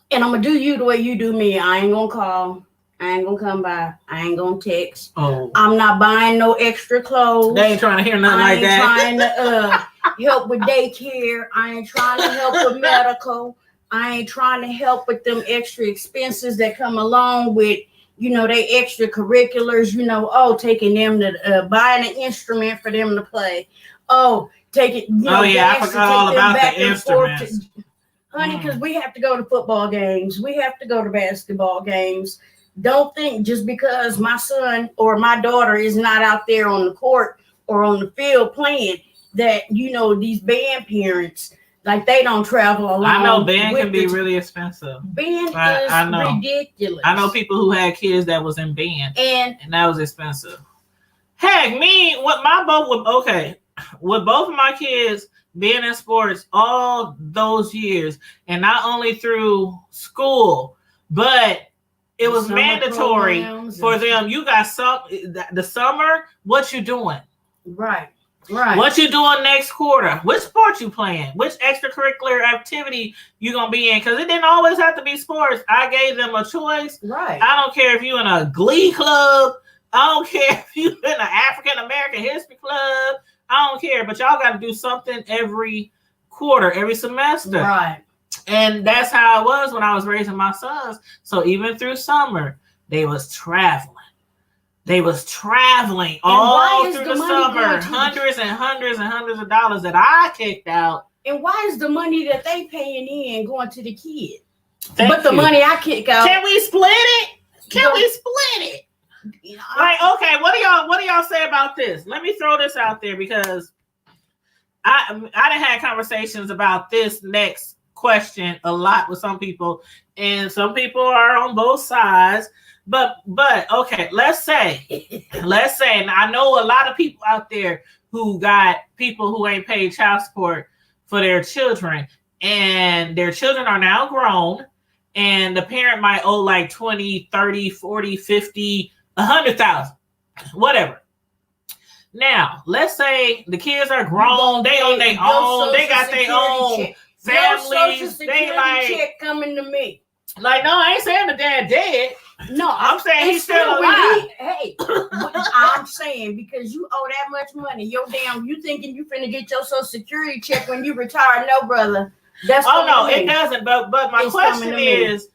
And I'm going to do you the way you do me. I ain't going to call. I ain't going to come by. I ain't going to text. Oh. I'm not buying no extra clothes. They ain't trying to hear nothing like that. I ain't trying to help with daycare. I ain't trying to help with medical. I ain't trying to help with them extra expenses that come along with, they extracurriculars, taking them to buying an instrument for them to play. Oh, take it. I forgot all about the instruments. Honey, because we have to go to football games. We have to go to basketball games. Don't think just because my son or my daughter is not out there on the court or on the field playing that, these band parents, like they don't travel along. I know band can be really expensive. Band is ridiculous. I know people who had kids that was in band and that was expensive. Heck, with both of my kids being in sports all those years, and not only through school, but it was mandatory for them. You got the summer, what you doing? Right. What you doing next quarter? Which sport you playing? Which extracurricular activity you gonna be in? Because it didn't always have to be sports. I gave them a choice. Right. I don't care if you in a glee club, I don't care if you're in an African American History Club. I don't care, but y'all got to do something every quarter, every semester. Right. And that's how it was when I was raising my sons. So even through summer, they was traveling. They was traveling all through the summer, hundreds and hundreds and hundreds of dollars that I kicked out. And why is the money that they paying in going to the kid? The money I kick out. Can we split it? Can we split it? Like, okay, what do y'all say about this? Let me throw this out there because I done had conversations about this next question a lot with some people, and some people are on both sides. But okay, let's say, and I know a lot of people out there who got people who ain't paid child support for their children, and their children are now grown, and the parent might owe like 20, 30, 40, 50, 100,000, whatever. Now, let's say the kids are grown, they on their own, they got their own families, they like check coming to me. Like, no, I ain't saying the dad dead. No, I'm saying he's still alive. I'm saying because you owe that much money, you thinking you finna get your Social Security check when you retire? No, brother. That's it doesn't. But my question is,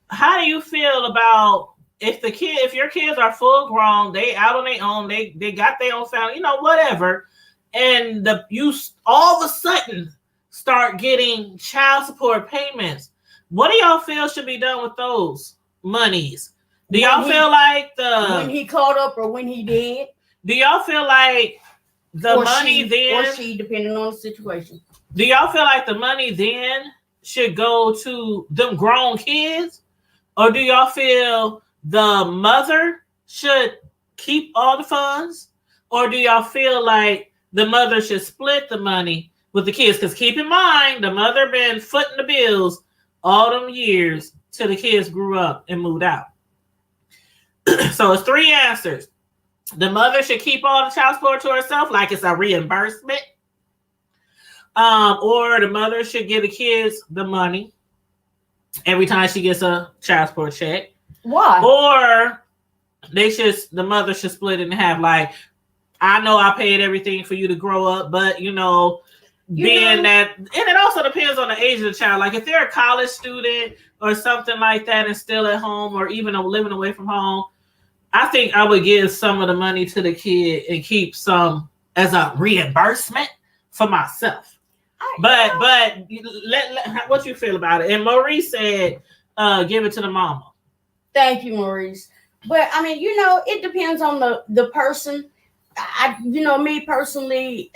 how do you feel about if your kids are full grown, they out on their own, they got their own family, whatever, and you all of a sudden start getting child support payments? What do y'all feel should be done with those monies? Do y'all feel like when he caught up or when he did? Do y'all feel like the money then, or she, depending on the situation? Do y'all feel like the money then should go to them grown kids, or do y'all feel the mother should keep all the funds, or do y'all feel like the mother should split the money with the kids? Because keep in mind, the mother been footing the bills all them years till the kids grew up and moved out. So it's three answers. The mother should keep all the child support to herself, like it's a reimbursement. Or the mother should give the kids the money every time she gets a child support check. Why? Or the mother should split it in half. Like, I know I paid everything for you to grow up, but that, and it also depends on the age of the child. Like if they're a college student or something like that and still at home, or even living away from home, I think I would give some of the money to the kid and keep some as a reimbursement for myself. But what you feel about it? And Maurice said, give it to the mama. Thank you, Maurice. But I mean, it depends on the person. Me personally,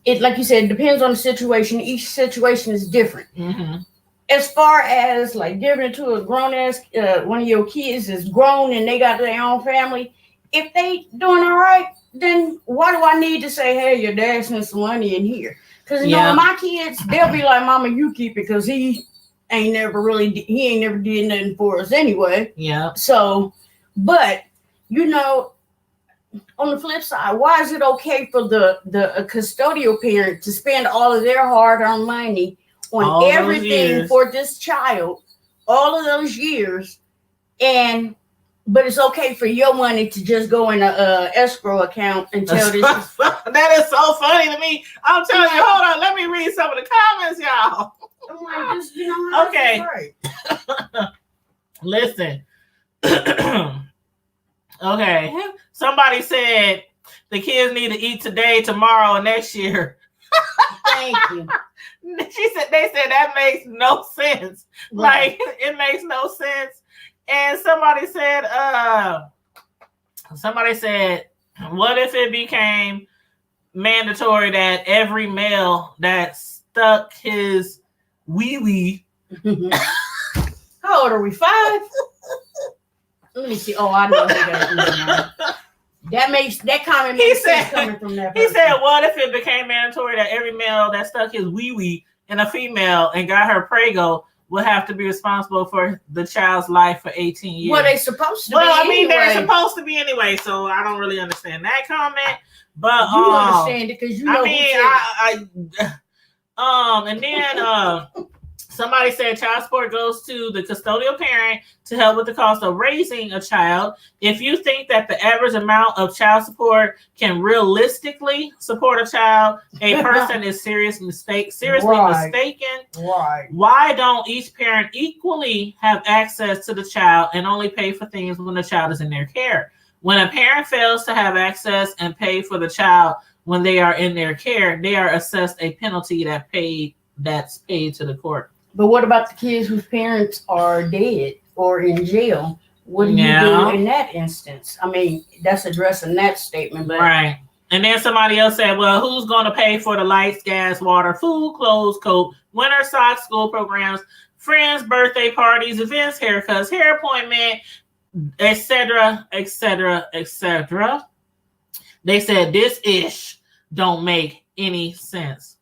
it, like you said, it depends on the situation. Each situation is different. Mm-hmm. As far as like giving it to a grown ass, one of your kids is grown and they got their own family. If they doing all right, then why do I need to say, hey, your dad sent some money in here? Because my kids, they'll be like, Mama, you keep it, because he ain't never did nothing for us anyway. Yeah. So, but on the flip side, why is it okay for the custodial parent to spend all of their hard-earned money on all everything for this child, all of those years, but it's okay for your money to just go in a escrow account until this? That is so funny to me. I'm telling you, hold on, let me read some of the comments, y'all. Okay. Listen. Okay. Somebody said the kids need to eat today, tomorrow, and next year. Thank you. They said that makes no sense. Right. Like, it makes no sense. And somebody said, what if it became mandatory that every male that stuck his wee-wee. How old are we? 5? Let me see. Oh, I know. That comment makes sense coming from that person. He said, what if it became mandatory that every male that stuck his wee-wee in a female and got her prego would have to be responsible for the child's life for 18 years? Well, they're supposed to be. Well, I mean, they're supposed to be anyway, so I don't really understand that comment. But you understand it because you know. I mean, and then Somebody said child support goes to the custodial parent to help with the cost of raising a child. If you think that the average amount of child support can realistically support a child, a person is seriously mistaken. Right. Why don't each parent equally have access to the child and only pay for things when the child is in their care? When a parent fails to have access and pay for the child when they are in their care, they are assessed a penalty that's paid to the court. But what about the kids whose parents are dead or in jail? What do you do in that instance? I mean, that's addressing that statement. But right. And then somebody else said, well, who's going to pay for the lights, gas, water, food, clothes, coat, winter socks, school programs, friends, birthday parties, events, haircuts, hair appointment, etc., etc., etc. They said this ish don't make any sense.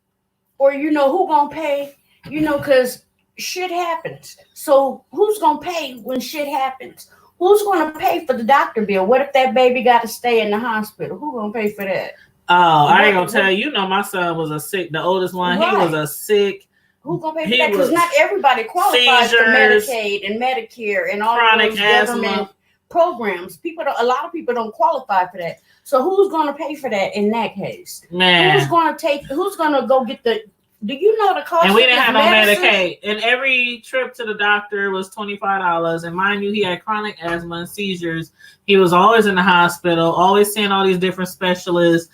Or, who going to pay? Because shit happens. So who's going to pay when shit happens? Who's going to pay for the doctor bill? What if that baby got to stay in the hospital? Who's going to pay for that? Oh, I ain't going to tell you. My son was the oldest one. Right. He was a sick. Who's going to pay for that? Because not everybody qualifies for Medicaid and Medicare and all of those government programs. A lot of people don't qualify for that. So who's going to pay for that in that case? Man. Who's going to go get the... Do you know the cost? And we didn't have no medicine? Medicaid. And every trip to the doctor was $25. And mind you, he had chronic asthma and seizures. He was always in the hospital, always seeing all these different specialists.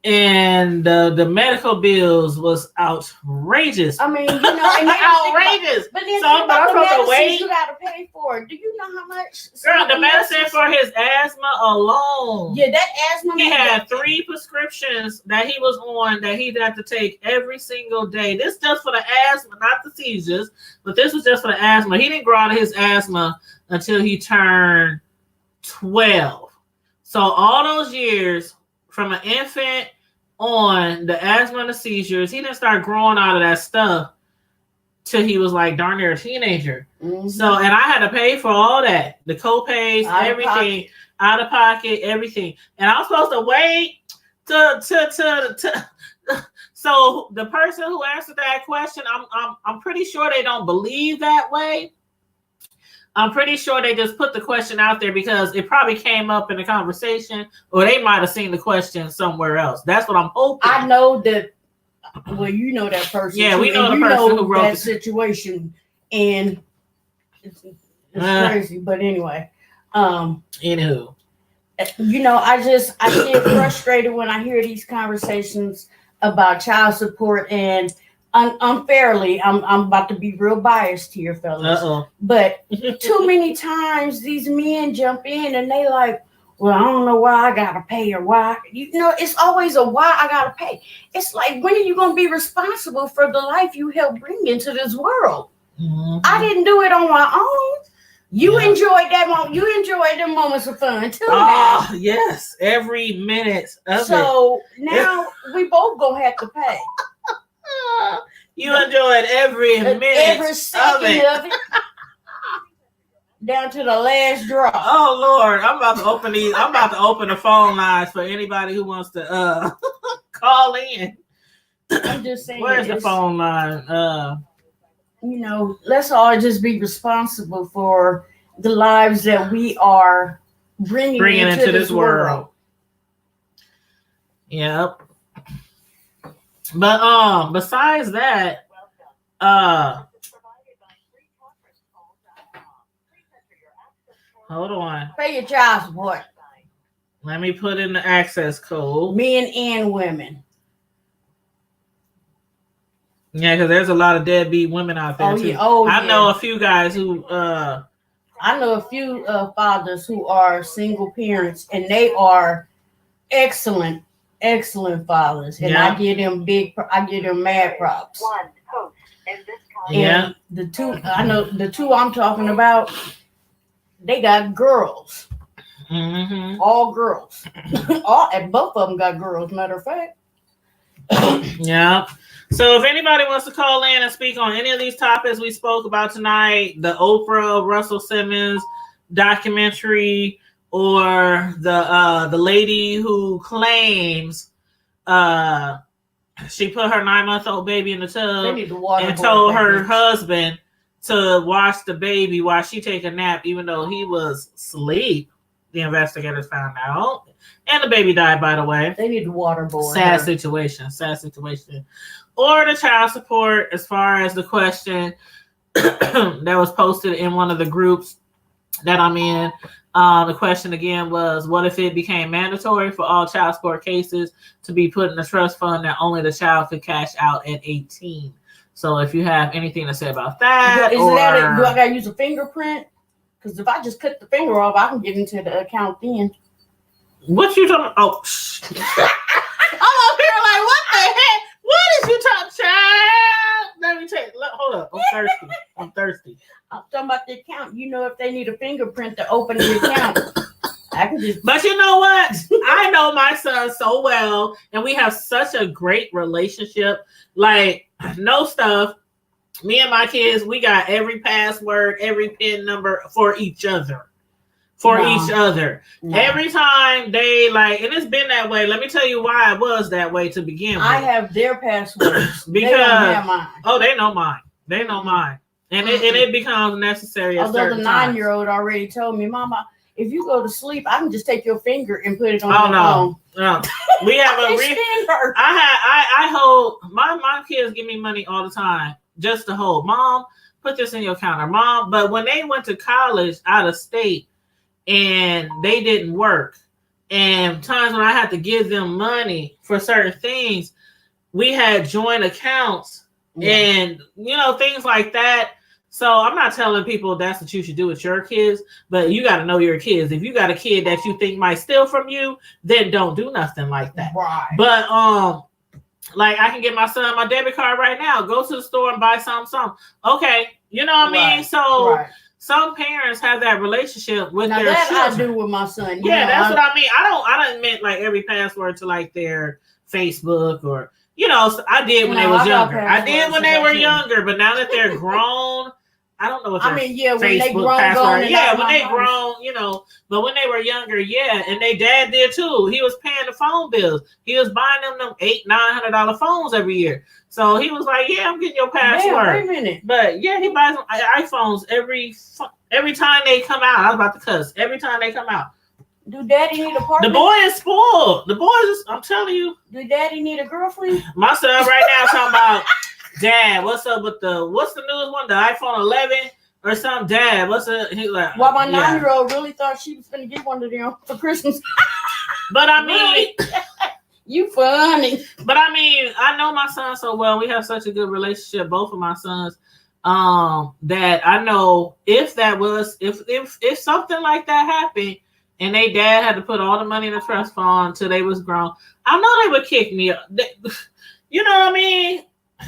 And the medical bills was outrageous. I mean, outrageous. But then so about the medicines you got to pay for. Do you know how much? Girl, the medicine for his asthma alone. Yeah, that asthma. He had 3 prescriptions that he was on that he had to take every single day. This just for the asthma, not the seizures, but this was just for the asthma. He didn't grow out of his asthma until he turned 12. So all those years from an infant on the asthma and the seizures, he didn't start growing out of that stuff till he was like darn near a teenager. Mm-hmm. So, and I had to pay for all that, the co-pays, everything, out of pocket, everything. And I was supposed to wait to so the person who answered that question, I'm pretty sure they don't believe that way. I'm pretty sure they just put the question out there because it probably came up in the conversation, or they might have seen the question somewhere else. That's what I'm hoping. I know that. Well, you know that person. Yeah, we know the person who wrote that situation, and it's crazy. But anyway, anywho, I get frustrated when I hear these conversations about child support and. Unfairly, I'm about to be real biased here, fellas. But too many times these men jump in and they like, well, I don't know why I gotta pay or why. It's always a why I gotta pay. It's like, when are you gonna be responsible for the life you helped bring into this world? Mm-hmm. I didn't do it on my own. You enjoyed that moment. You enjoyed the moments of fun too. Oh, yes, every minute of it. So now we both gonna have to pay. You enjoyed every minute second of it. Down to the last drop. Oh Lord, I'm about to open these. I'm about to open the phone lines for anybody who wants to call in. I'm just saying. Where's the phone line? Let's all just be responsible for the lives that we are bringing into this world. Yep. But besides that, hold on. Pay your child support. Let me put in the access code. Men and women. Yeah, because there's a lot of deadbeat women out there too. I know a few guys who I know a few fathers who are single parents, and they are excellent fathers, and I give them mad props. Yeah, the two I'm talking about, they got girls, all girls, and both of them got girls. Matter of fact, yeah. So if anybody wants to call in and speak on any of these topics we spoke about tonight, the Oprah Russell Simmons documentary, or the lady who claims she put her 9-month-old baby in the tub and told her husband to watch the baby while she take a nap, even though he was asleep. The investigators found out, and the baby died. By the way, they need to waterboard. Sad situation. Or the child support. As far as the question that was posted in one of the groups that I'm in, the question again was, what if it became mandatory for all child support cases to be put in a trust fund that only the child could cash out at 18? So if you have anything to say about that, do I gotta use a fingerprint? Because if I just cut the finger off, I can get into the account then. What you talking about? Oh, I'm up here like, what the heck? What is you talking, child? Let me take. Hold up, I'm thirsty. I'm talking about the account. You know, if they need a fingerprint to open the account, I can just. But you know what? I know my son so well, and we have such a great relationship. Like, no stuff. Me and my kids, we got every password, every PIN number for each other. No. Every time they and it's been that way. Let me tell you why it was that way to begin with. I have their passwords. Because they don't have mine. Oh, they know mine. And it becomes necessary. Although the 9-year-old already told me, Mama, if you go to sleep, I can just take your finger and put it on your phone. No. We have I hold my kids give me money all the time just to hold. Mom, put this in your counter. Mom, but when they went to college out of state and they didn't work, and times when I had to give them money for certain things, we had joint accounts and things like that. So I'm not telling people that's what you should do with your kids, but you got to know your kids. If you got a kid that you think might steal from you, then don't do nothing like that. Right. But I can get my son my debit card right now. Go to the store and buy something. Okay, you know what I mean? So some parents have that relationship with their children. I do with my son. That's what I mean. I don't meant every password to their Facebook or I did when they was younger. I did when they were younger, but now that they're grown, I don't know what their Facebook when they grown, password. When they grown, but when they were younger, and their dad did too. He was paying the phone bills. He was buying them $800-900 phones every year. So he was like, "Yeah, I'm getting your password." Wait a minute. But yeah, he buys them iPhones every time they come out. I was about to cuss. Every time they come out. Do Daddy need a partner? The boy is spoiled. The boy is. I'm telling you. Do Daddy need a girlfriend? My son right now talking about, Dad, what's up with what's the newest one? The iPhone 11 or something? Dad, he's like. Well, my 9-year-old really thought she was going to get one of them for Christmas. But I mean. You funny. But I mean, I know my son so well. We have such a good relationship, both of my sons, that I know if something like that happened and they dad had to put all the money in the trust fund till they was grown, I know they would kick me up. You know what I mean?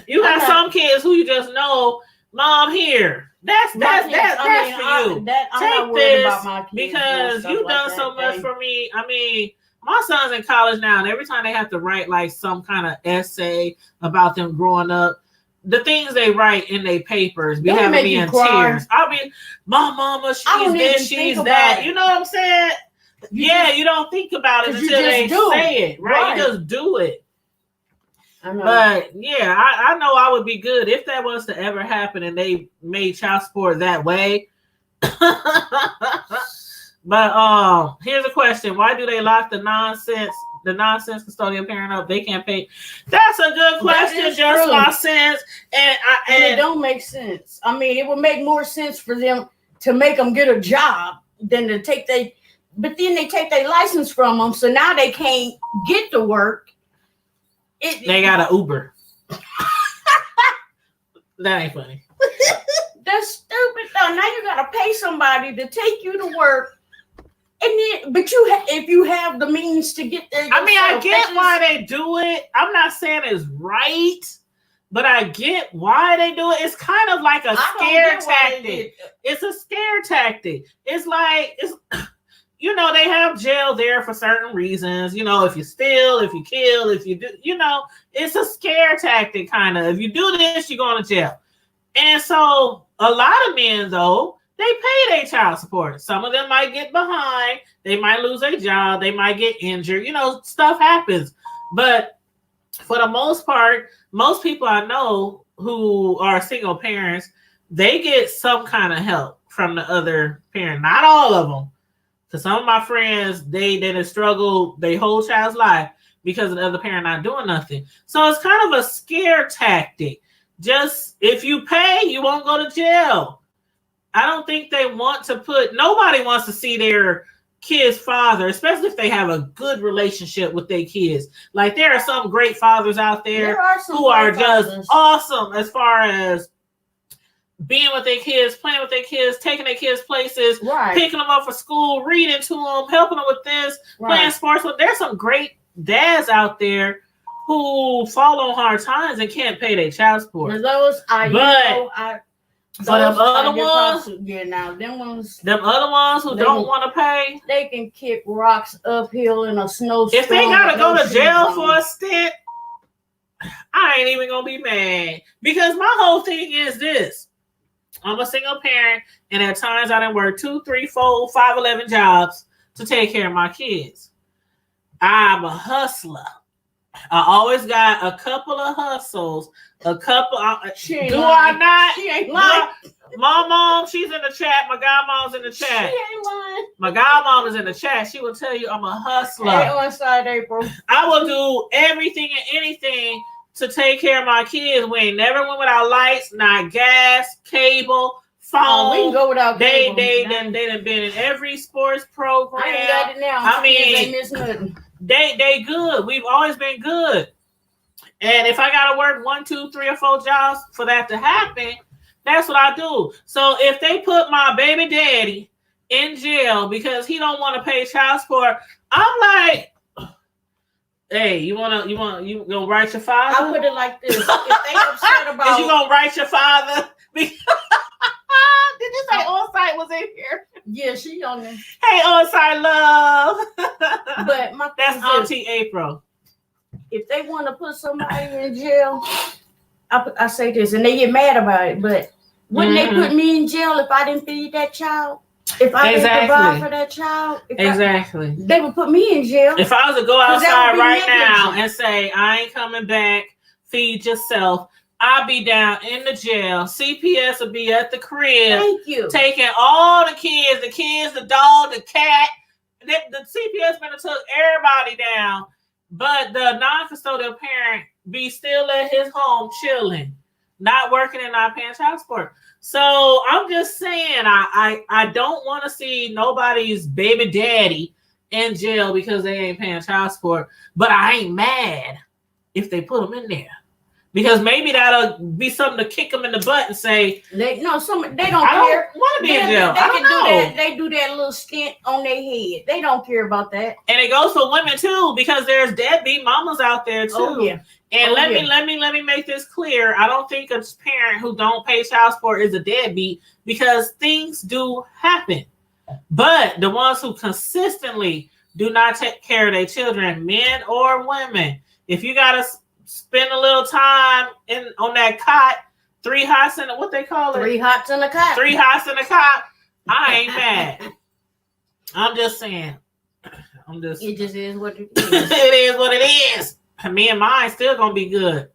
You got some kids who you just know, Mom, here. That's for you. Take this because you've done so much for me. I mean, my son's in college now, and every time they have to write some kind of essay about them growing up, the things they write in their papers be having me in tears. I'll be, my mama, she's this, she's that. You know what I'm saying? You don't think about it until they say it, right? You just do it. I know. But yeah, I know I would be good if that was to ever happen and they made child support that way. But here's a question: why do they lock the nonsense custodial parent up? They can't pay. That's a good question. Just my sense, and it don't make sense. I mean, it would make more sense for them to make them get a job than to take but then they take their license from them, so now they can't get to work. They got an Uber. That ain't funny. That's stupid though. Now you gotta pay somebody to take you to work. And then, but if you have the means to get there, I mean, I get why they do it. I'm not saying it's right, but I get why they do it. It's kind of like a scare tactic. It's a scare tactic. It's like they have jail there for certain reasons. If you steal, if you kill, if you do, it's a scare tactic kind of. If you do this, you're going to jail. And so a lot of men, though, they pay their child support. Some of them might get behind. They might lose their job. They might get injured. Stuff happens. But for the most part, most people I know who are single parents, they get some kind of help from the other parent. Not all of them. Because some of my friends, they didn't struggle their whole child's life because of the other parent not doing nothing. So it's kind of a scare tactic. Just if you pay, you won't go to jail. I don't think they want to nobody wants to see their kid's father, especially if they have a good relationship with their kids. Like there are some great fathers out there who are just awesome as far as being with their kids, playing with their kids, taking their kids places, picking them up for school, reading to them, helping them with this, playing sports. There's some great dads out there who fall on hard times and can't pay their child support. For those, them other ones who don't want to pay, they can kick rocks uphill in a snowstorm. If they gotta go to jail for a stint, I ain't even gonna be mad, because my whole thing is this. I'm a single parent, and at times I done work 2, 3, 4, 5, 11 jobs to take care of my kids. I'm a hustler. I always got a couple of hustles. I not? She ain't lying. My mom, she's in the chat. My godmom's in the chat. She ain't lying. My godmom is in the chat. She will tell you I'm a hustler. Hey, on side, April. I will do everything and anything to take care of my kids. We ain't never went without lights, not gas, cable, phone. We can go without cable. They done been in every sports program. I ain't got it now. I mean, they miss nothing. They good. We've always been good. And if I gotta work 1, 2, 3, or 4 jobs for that to happen, that's what I do. So if they put my baby daddy in jail because he don't want to pay child support, I'm like, hey, you gonna write your father? I put it like this: if they upset about, is you gonna write your father? Did you say On-Site was in here? Yeah, she on there. Hey, On-Site love. But that's Auntie April. If they want to put somebody in jail, I say this, and they get mad about it. But wouldn't they put me in jail if I didn't feed that child? If I didn't provide for that child? They would put me in jail. If I was to go outside right now and say, I ain't coming back, feed yourself, I'll be down in the jail. CPS will be at the crib. Thank you. Taking all the kids, the dog, the cat. The CPS been took everybody down. But the non-custodial parent be still at his home chilling, not working and not paying child support. So I'm just saying, I don't want to see nobody's baby daddy in jail because they ain't paying child support. But I ain't mad if they put them in there, because maybe that'll be something to kick them in the butt and say they don't care. I don't want to be in jail. I don't know. They do that little stint on their head. They don't care about that. And it goes for women too, because there's deadbeat mamas out there too. Oh, yeah. And let me make this clear. I don't think a parent who don't pay child support is a deadbeat, because things do happen. But the ones who consistently do not take care of their children, men or women, if you gotta spend a little time on that cot, 3 hots in what they call it? 3 hots in a cot. 3 hots in a cot. I ain't mad. I'm just saying. It just is what it is. It is what it is. Me and mine still gonna be good.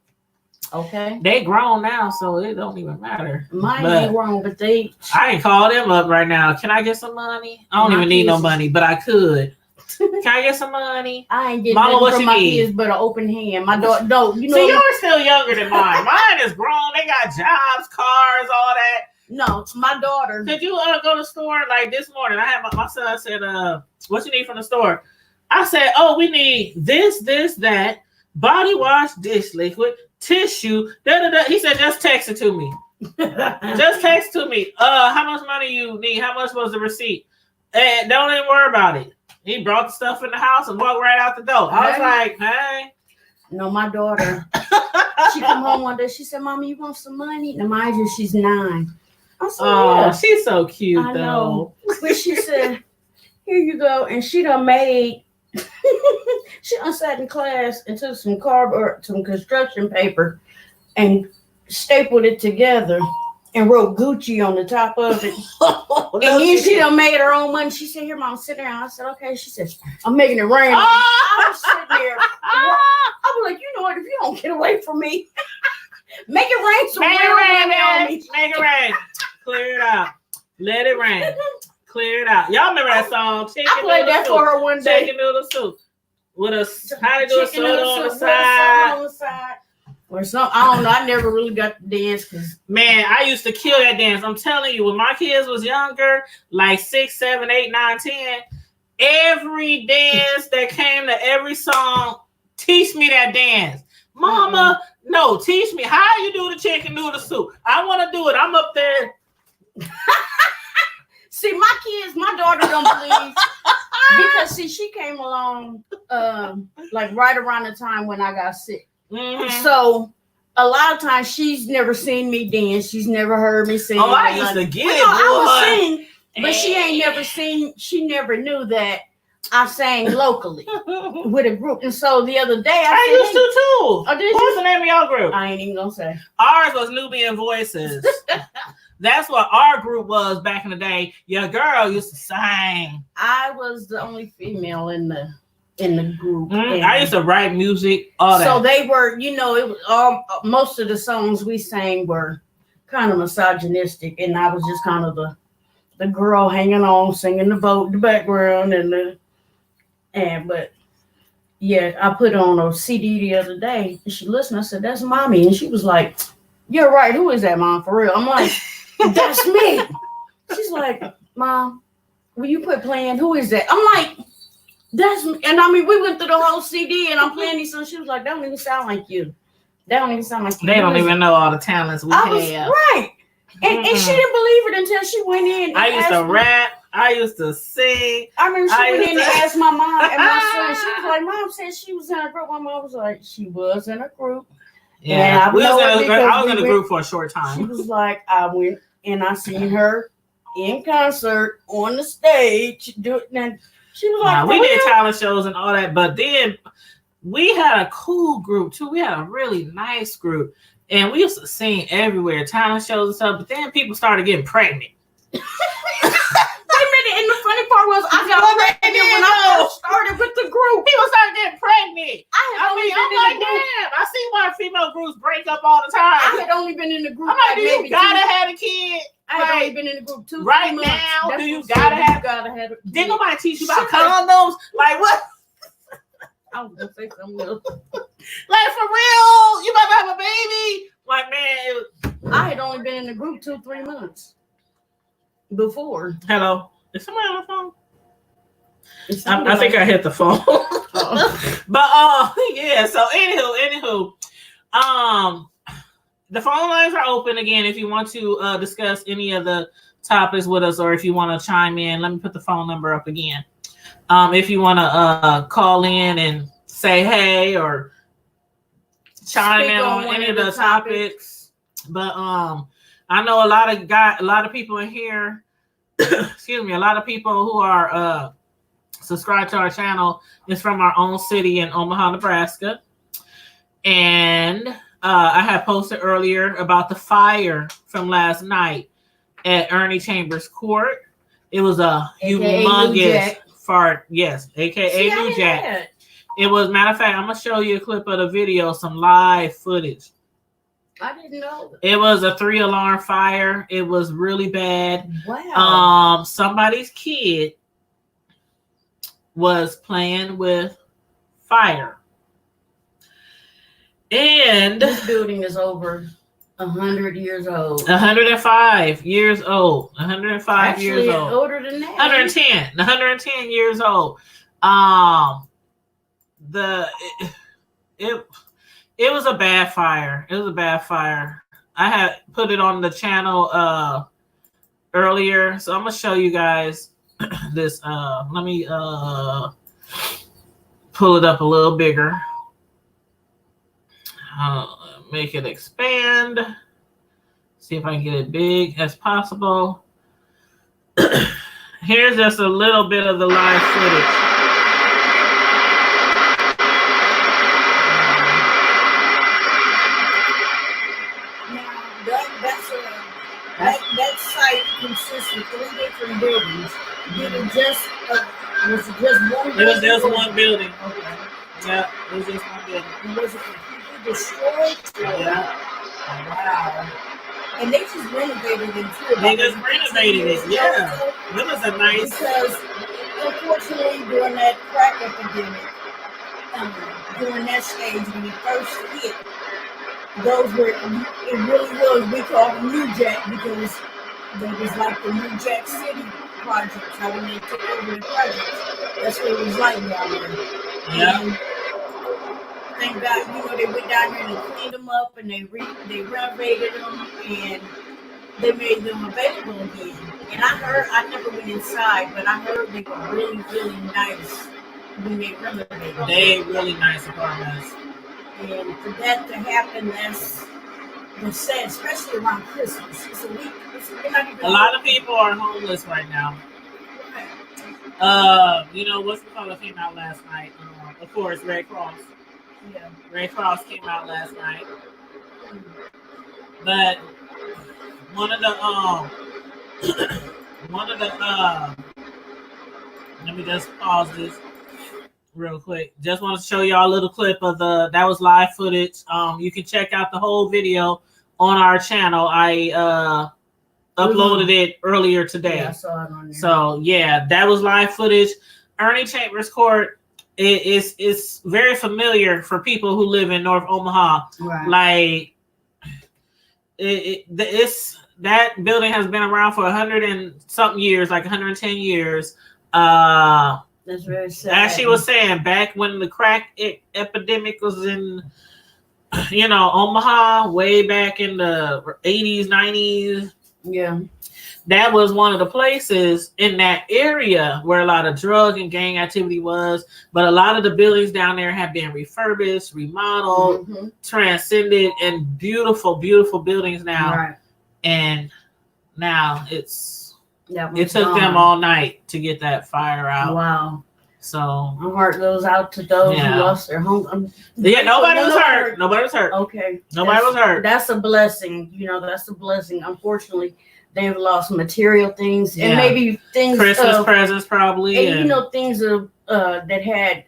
Okay. They grown now, so it don't even matter. Mine ain't grown, but I ain't call them up right now. Can I get some money? I don't even need no money, but I could. Can I get some money? I ain't getting nothing from my kids but an open hand. My daughter, no, you know. See, you're still younger than mine. Mine is grown. They got jobs, cars, all that. No, my daughter. Did you go to the store like this morning? I had my son said, what you need from the store? I said, oh, we need this, that, body wash, dish liquid, tissue, da. He said, just text it to me. Just text to me. How much money you need? How much was the receipt? And don't even worry about it. He brought the stuff in the house and walked right out the door. I was like, hey. No, my daughter. She come home one day. She said, Mommy, you want some money? Now, mind you, she's 9. I said, yeah. She's so cute, I though. Know. But she said, here you go. And she done made, she done sat in class and took some construction paper and stapled it together and wrote Gucci on the top of it. And then she done made her own money. She said, "Here, mom, sit down." I said, "Okay." She said, "I'm making it rain." I was sitting there. I was like, "You know what? If you don't get away from me, make it rain some real money on me. Make it rain. Clear it out. Let it rain. Clear it out." Y'all remember that song? I played that for her one day. Chicken noodle soup. With a how to do a Chicken soda noodle on the soup, side. on the side. Or something. I don't know. I never really got to dance because man, I used to kill that dance. I'm telling you, when my kids was younger, like 6, 7, 8, 9, 10, every dance that came to every song, teach me that dance. Mama, no, teach me how you do the chicken noodle soup. I want to do it. I'm up there. See, my kids, my daughter don't believe because see, she came along like right around the time when I got sick. Mm-hmm. So a lot of times she's never seen me dance. She's never heard me sing. Oh, I used to get it. I would sing, but she ain't never seen. She never knew that I sang locally with a group. And so the other day I said, used to too. Oh, did What's the name of y'all group? I ain't even gonna say. Ours was Nubian Voices. That's what our group was back in the day. Your girl used to sing. I was the only female in the group. Mm-hmm. I used to write music, all that. So they were, it was all most of the songs we sang were kind of misogynistic, and I was just kind of the girl hanging on, singing the background, but yeah, I put on a CD the other day, and she listened. I said, "That's mommy," and she was like, "You're right. Who is that, Mom? For real?" I'm like, "That's me." She's like, "Mom, will you quit playing? Who is that?" I'm like, "That's me." And I mean, we went through the whole CD, and I'm playing these songs. She was like, "That don't even sound like you. That don't even sound like you." They don't even know all the talents we have. Right. And she didn't believe it until she went in. I used to rap. I used to sing. I remember she went in and asked my mom and my son. She was like, "Mom said she was in a group." My mom was like, "She was in a group." Yeah, I was in a group for a short time. She was like, "I went and I seen her in concert on the stage do it." And she was like, we did talent shows and all that, but then we had a cool group too. We had a really nice group, and we used to sing everywhere, talent shows and stuff. But then people started getting pregnant. Wait a minute, and the funny part was I got pregnant when I first started with the group. People started getting pregnant. I'm like, damn, I see why female groups break up all the time. I had only been in the group. I'm like, do you gotta have a kid? I had only been in the group 2 right months. now. That's do you gotta have a Did nobody teach you about condoms? Like what? I was gonna say something else. Like for real? You about to have a baby? Like man, I had only been in the group 2-3 months before. Hello, is somebody on the phone? I think I hit the phone. But yeah. So anywho, the phone lines are open again if you want to discuss any of the topics with us, or if you want to chime in. Let me put the phone number up again. If you want to call in and say hey or chime in on any of the topics. But I know a lot of people in here. Excuse me, a lot of people who are subscribed to our channel is from our own city in Omaha, Nebraska. And I had posted earlier about the fire from last night at Ernie Chambers Court. It was a humongous fart. Yes, aka New Jack. It was, matter of fact, I'm gonna show you a clip of the video, some live footage. I didn't know. It was a 3-alarm fire. It was really bad. Wow. Somebody's kid was playing with fire. And this building is over 100 years old. 105 years old. 105 Actually, years old. Older than that. 110 years old. It was a bad fire. It was a bad fire. I had put it on the channel earlier, so I'm gonna show you guys this. Let me pull it up a little bigger. Make it expand. See if I can get it big as possible. Here's just a little bit of the live footage. Was it just one building? It was just one building. Okay. Yeah, it was just one building. And was it completely destroyed? Yeah. Wow. And they just renovated it too. They just renovated it. Yeah. It was a nice. Because unfortunately during that crack epidemic, during that stage when it first hit, those were, it really was, we called them New Jack because that was like the New Jack City projects, how when they took over the projects, that's what it was like down there. Yeah. And thank God, they went down there and they cleaned them up and they renovated them and they made them available again. And I never went inside, but I heard they were really, really nice when they renovated them. They really nice apartments. And for that to happen, that's sad, especially around Christmas. A lot of people are homeless right now. What's the color came out last night? Of course, Red Cross. Yeah. Red Cross came out last night. But one of the let me just pause this real quick. Just want to show y'all a little clip of that was live footage. You can check out the whole video on our channel. I uploaded it earlier today. Yeah, I saw it on there. So yeah, that was live footage. Ernie Chambers Court is very familiar for people who live in North Omaha. Right. Like it's that building has been around for 100 and something years, like 110 years. That's very sad. As she was saying, back when the crack epidemic was in, Omaha, way back in the 80s, 90s. Yeah. That was one of the places in that area where a lot of drug and gang activity was. But a lot of the buildings down there have been refurbished, remodeled, transcended, and beautiful, beautiful buildings now. Right. And now it took gone. them all night to get that fire out. Wow. So my heart goes out to those who lost their home. Nobody was hurt. Nobody was hurt. Okay. Nobody was hurt. That's a blessing. That's a blessing. Unfortunately, they've lost material things and maybe things. Christmas presents probably. And things that had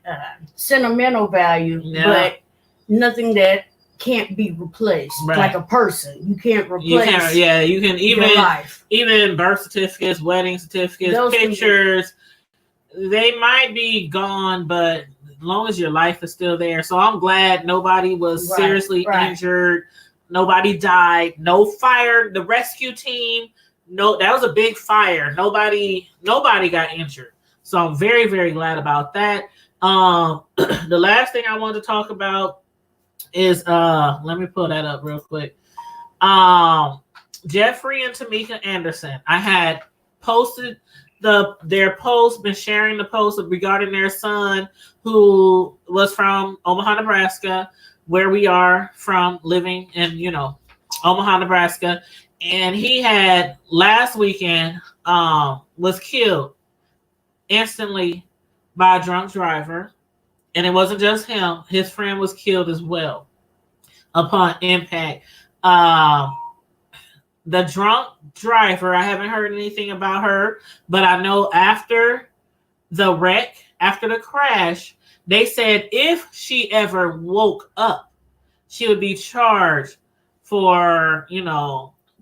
sentimental value, but nothing that can't be replaced. Right. Like a person. You can't replace you can even birth certificates, wedding certificates, those pictures. They might be gone, but as long as your life is still there. So I'm glad nobody was seriously injured. Nobody died. No fire. The rescue team. No, that was a big fire. Nobody got injured. So I'm very, very glad about that. The last thing I wanted to talk about is let me pull that up real quick. Jeffrey and Tamika Anderson. I had posted their post, been sharing the post regarding their son who was from Omaha, Nebraska, where we are from, living in, Omaha, Nebraska. And he had last weekend was killed instantly by a drunk driver. And it wasn't just him. His friend was killed as well upon impact. The drunk driver, I haven't heard anything about her, but I know after the wreck, after the crash, they said if she ever woke up, she would be charged for,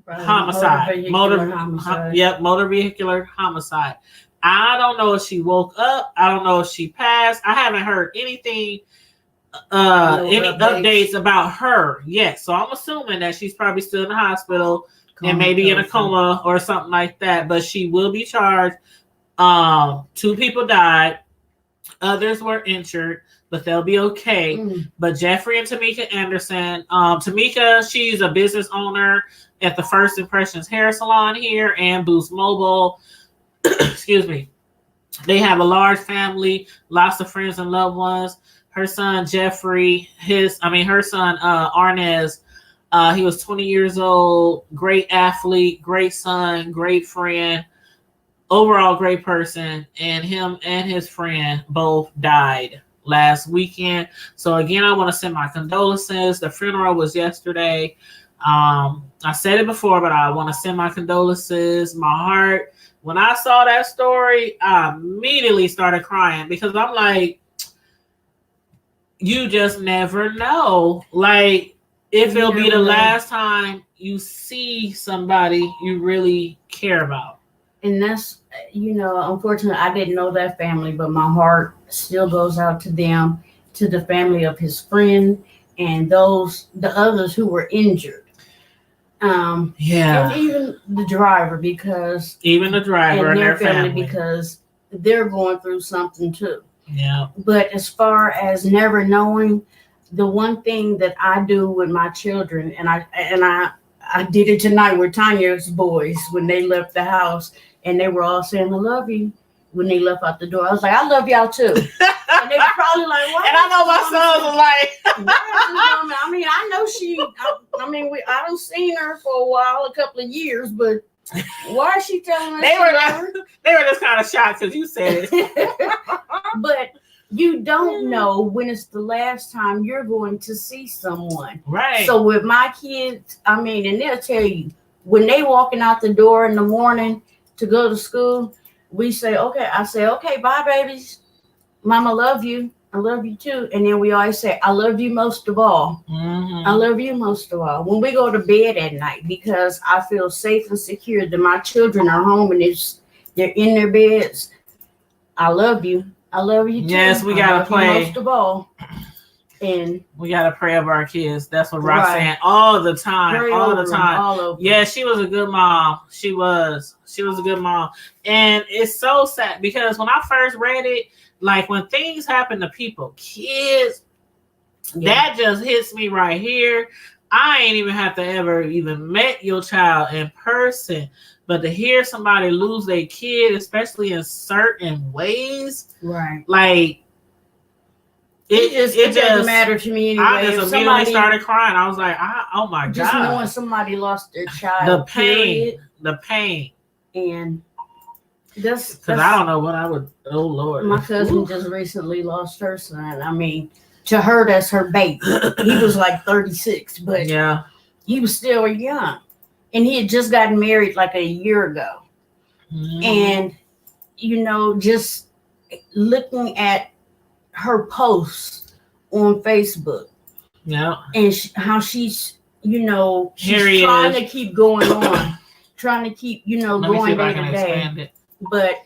homicide. Motor vehicular homicide. I don't know if she woke up. I don't know if she passed. I haven't heard anything, any updates about her yet. So I'm assuming that she's probably still in the hospital and maybe in a coma or something like that. But she will be charged. 2 people died. Others were injured, but they'll be okay. But Jeffrey and Tamika Anderson. Tamika, she's a business owner at the First Impressions Hair Salon here and Boost Mobile. Excuse me. They have a large family, lots of friends and loved ones. Her son Jeffrey, her son Arnez, he was 20 years old, great athlete, great son, great friend, overall great person, and him and his friend both died last weekend. So again, I want to send my condolences. The funeral was yesterday. I said it before, but I want to send my condolences. My heart when I saw that story, I immediately started crying because I'm like, you just never know. Like, if it'll be the last time you see somebody you really care about. And that's, unfortunately, I didn't know that family, but my heart still goes out to them, to the family of his friend, and the others who were injured. And even the driver, because even the driver and their family, because they're going through something too. Yeah. But as far as never knowing, the one thing that I do with my children, and I did it tonight with Tanya's boys when they left the house, and they were all saying, "I love you." When they left out the door, I was like, "I love y'all too." And they were probably like, "What?" And I know my sons are like, I mean, I know I don't seen her for a while, a couple of years, but why is she telling us? They were just kind of shocked because you said it. But you don't know when it's the last time you're going to see someone. Right. So with my kids, and they'll tell you when they walking out the door in the morning to go to school. I say, okay, bye, babies. Mama, love you. I love you too. And then we always say, I love you most of all. Mm-hmm. I love you most of all. When we go to bed at night, because I feel safe and secure that my children are home and they're in their beds. I love you. I love you too. Yes, we gotta pray most of all. And we gotta pray over our kids. That's what Roxanne all the time. Pray all over the time. All over. Yeah, she was a good mom. She was a good mom. And it's so sad because when I first read it, like when things happen to people, kids, that just hits me right here. I ain't even have to ever even met your child in person. But to hear somebody lose their kid, especially in certain ways, right? Like it doesn't matter to me anyway. I just immediately started crying. I was like, oh my God. Just knowing somebody lost their child. The pain. And that's because I don't know what I would. Oh Lord. My cousin just recently lost her son. To her, that's her baby. He was like 36, but yeah, he was still young. And he had just gotten married like a year ago. Mm-hmm. And, just looking at her posts on Facebook. Yeah. And how she's trying to keep going on. Trying to keep, going day to day. But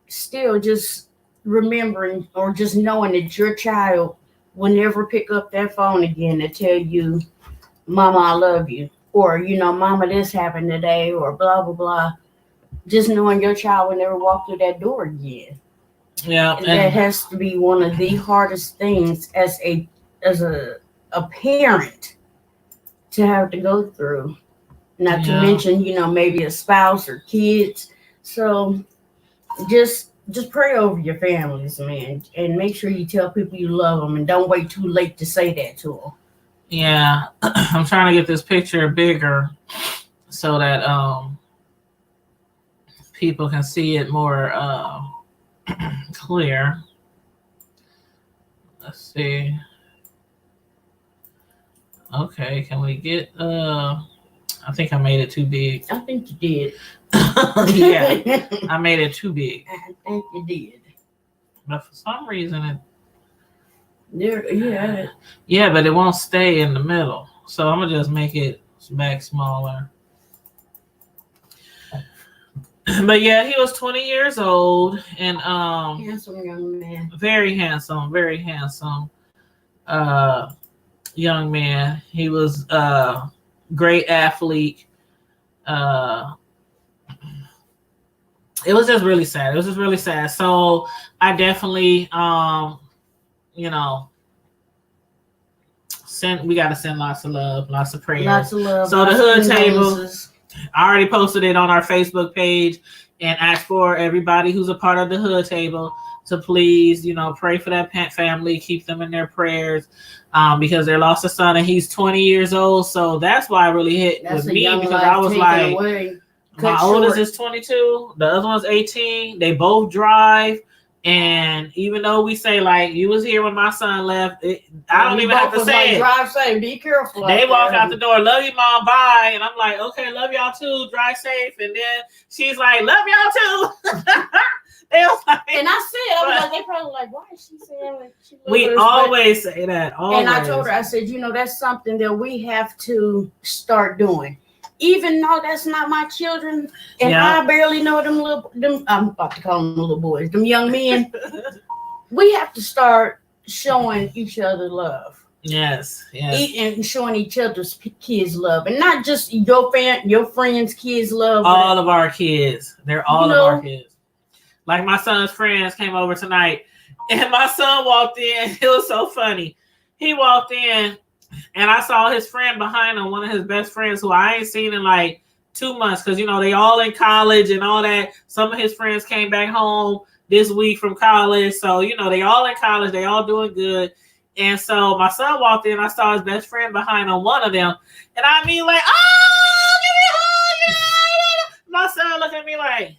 still just remembering or just knowing that your child will never pick up that phone again to tell you, Mama, I love you. Or, Mama, this happened today, or blah, blah, blah. Just knowing your child will never walk through that door again. Yeah. That has to be one of the hardest things as a parent to have to go through. Not to mention, maybe a spouse or kids. So just pray over your families, man. And make sure you tell people you love them and don't wait too late to say that to them. Yeah, I'm trying to get this picture bigger so that people can see it more clear. Let's see. Okay, can we get I think I made it too big. I think you did. Yeah, I made it too big. I think you did. But for some reason Yeah, but it won't stay in the middle. So I'm gonna just make it back smaller. But yeah, he was 20 years old and handsome young man. Very handsome young man. He was great athlete. It was just really sad. So I definitely we got to send lots of love, lots of prayers. Lots of love. So the hood table, I already posted it on our Facebook page and asked for everybody who's a part of the hood table to please, pray for that family, keep them in their prayers because they lost a son and he's 20 years old. So that's why it really hit with me because I was like, my oldest is 22, the other one's 18. They both drive. And even though we say like you was here when my son left, I don't even have to say it. Drive safe, be careful. They walk out the door, love you, mom, bye. And I'm like, okay, love y'all too, drive safe. And then she's like, love y'all too. Like, and I said, I was like, they probably like, why is she saying like she we always say that. Always. And I told her, I said, that's something that we have to start doing. Even though that's not my children, and I barely know them, I'm about to call them little boys, them young men. We have to start showing each other love. Yes. And showing each other's kids love. And not just your friends' kids love. All of our kids. They're all of our kids. Like my son's friends came over tonight, and my son walked in. It was so funny. He walked in, and I saw his friend behind him, one of his best friends who I ain't seen in like 2 months because, they all in college and all that. Some of his friends came back home this week from college. So, they all in college. They all doing good. And so my son walked in. I saw his best friend behind him, one of them. And I mean like, oh, give me a hug. My son looked at me like,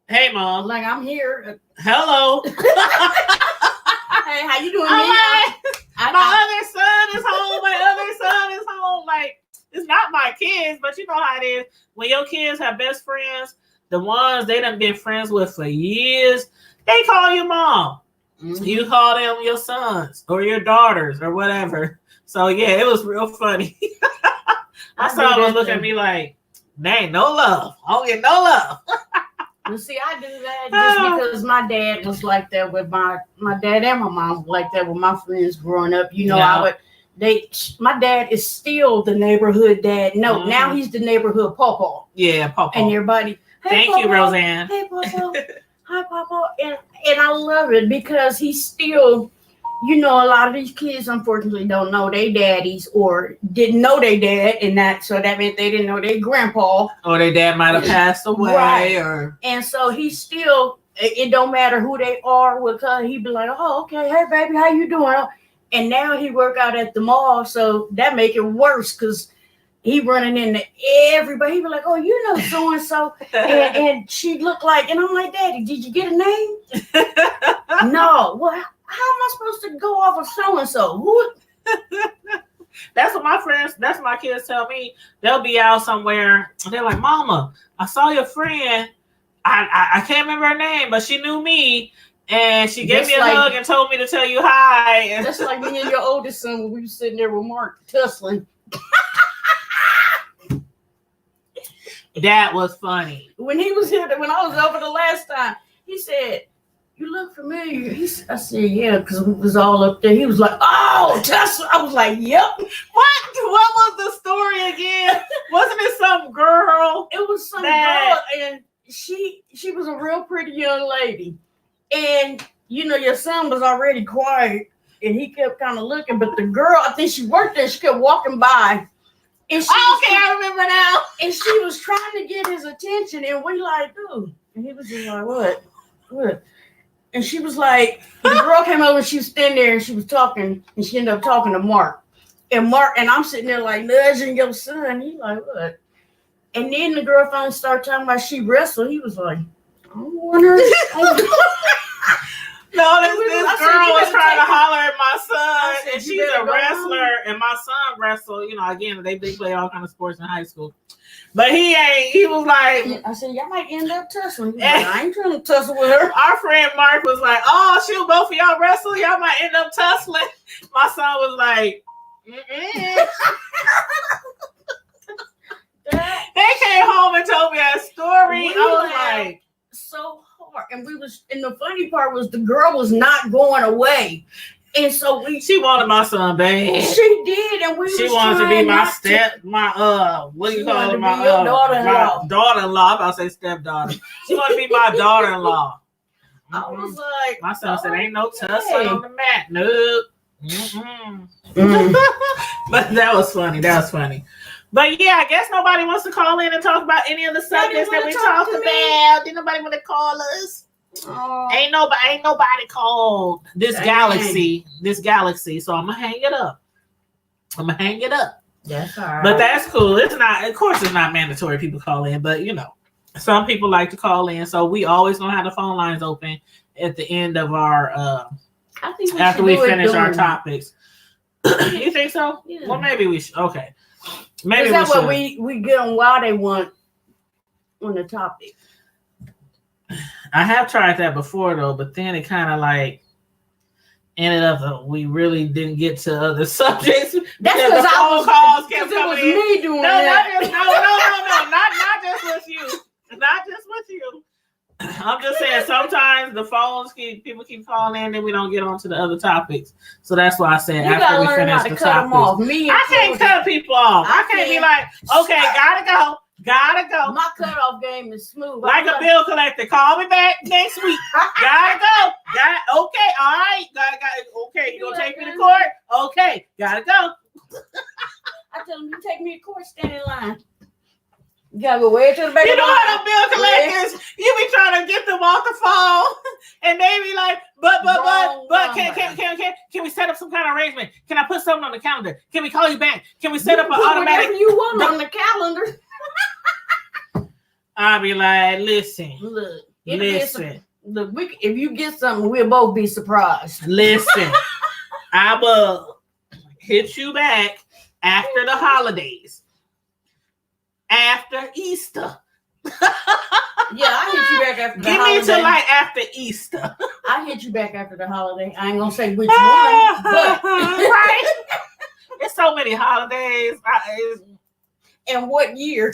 hey, mom. Like, I'm here. Hello. Hey, how you doing? My other son is home. My other son is home. Like, it's not my kids, but you know how it is. When your kids have best friends, the ones they done been friends with for years, they call you mom. Mm-hmm. You call them your sons or your daughters or whatever. So, yeah, it was real funny. My son was looking at me like, dang, no love. I don't get no love. You see, I do that just because my dad was like that with my dad and my mom was like that with my friends growing up. My dad is still the neighborhood dad. No, now he's the neighborhood pawpaw. Yeah, pawpaw. And everybody, hey, thank pawpaw, you, Roseanne. Hey, pawpaw. Hi, pawpaw. And I love it because he's still, a lot of these kids unfortunately don't know their daddies or didn't know their dad, so that meant they didn't know their grandpa. Or their dad might have passed away. Right. And so he's still, it don't matter who they are, because he'd be like, oh, okay, hey, baby, how you doing? And now he work out at the mall, so that make it worse because he running into everybody. He be like, oh, so-and-so. and she looked like, and I'm like, Daddy, did you get a name? No. Well, how am I supposed to go off of so-and-so? Who? That's what my kids tell me. They'll be out somewhere and they're like, Mama, I saw your friend. I can't remember her name, but she knew me. And she gave me a hug and told me to tell you hi. That's like me and your oldest son when we were sitting there with Mark tussling. That was funny. When he was here, when I was over the last time, he said, you look familiar. I said, yeah, because we was all up there. He was like, oh, Tesla. I was like, yep. What was the story again? Wasn't it some girl? It was some girl, and she was a real pretty young lady. And, your son was already quiet, and he kept kind of looking. But the girl, I think she worked there. She kept walking by. And I remember now. And she was trying to get his attention, and we like, ooh. And he was just like, what? And she was like, the girl came over, and she was standing there, and she was talking, and she ended up talking to Mark. And I'm sitting there like, nudging your son. He like, what? And then the girl finally started talking about she wrestled. He was like, I don't want her. No, this girl was trying to holler at my son, and she's a wrestler, and my son wrestled. Again, they play all kind of sports in high school. But he ain't. He was like, I said, y'all might end up tussling. I ain't trying to tussle with her. Our friend Mark was like, oh, shoot, both of y'all wrestle. Y'all might end up tussling. My son was like, They came home and told me that story. I was like, so hard. And the funny part was the girl was not going away. And so she wanted my son bad. She did, and she wanted to be my what do you call it? My daughter-in-law. My daughter-in-law. I'm about to say stepdaughter. She wanted to be my daughter-in-law. I was like, my son said, "Ain't no tussling on the mat, nope." But that was funny. But yeah, I guess nobody wants to call in and talk about any of the subjects that we talked about. Did nobody want to call us? Ain't nobody called this galaxy. So I'm gonna hang it up. That's all right. But that's cool. It's not, of course, it's not mandatory people call in, but some people like to call in, so we always gonna have the phone lines open at the end of our I think after we finish our topics. You think so? Yeah. Well, maybe we should. Okay, maybe is that we what we get them while they want on the topic? I have tried that before though, but then it kind of like ended up we really didn't get to other subjects. That's because the phone calls kept it was coming in. me doing No, that. not just with you. Not just with you. I'm just saying sometimes the phones people keep calling in and we don't get on to the other topics. So that's why I said you after we learn finish how to the cut them off. topics. Me I can't cut people off. I can't be like, okay, gotta go. My cutoff game is smooth. Like a bill collector. Call me back next week. Gotta go. Okay, all right. Okay, you gonna take me to court? Okay, gotta go. I tell them, you take me to court, stand in line. You gotta go way to the back. You know how the bill collectors, you be trying to get them off the phone, and they be like, but, can we set up some kind of arrangement? Can I put something on the calendar? Can we call you back? Can we set up an automatic? Whatever you want on the calendar. I'll be like, listen. Look, if you get something, we'll both be surprised. Listen, I will hit you back after the holidays. After Easter. Yeah, I hit you back after the holiday. Give me till like after Easter. I hit you back after the holiday. I ain't gonna say which one, but right. There's so many holidays. And what year?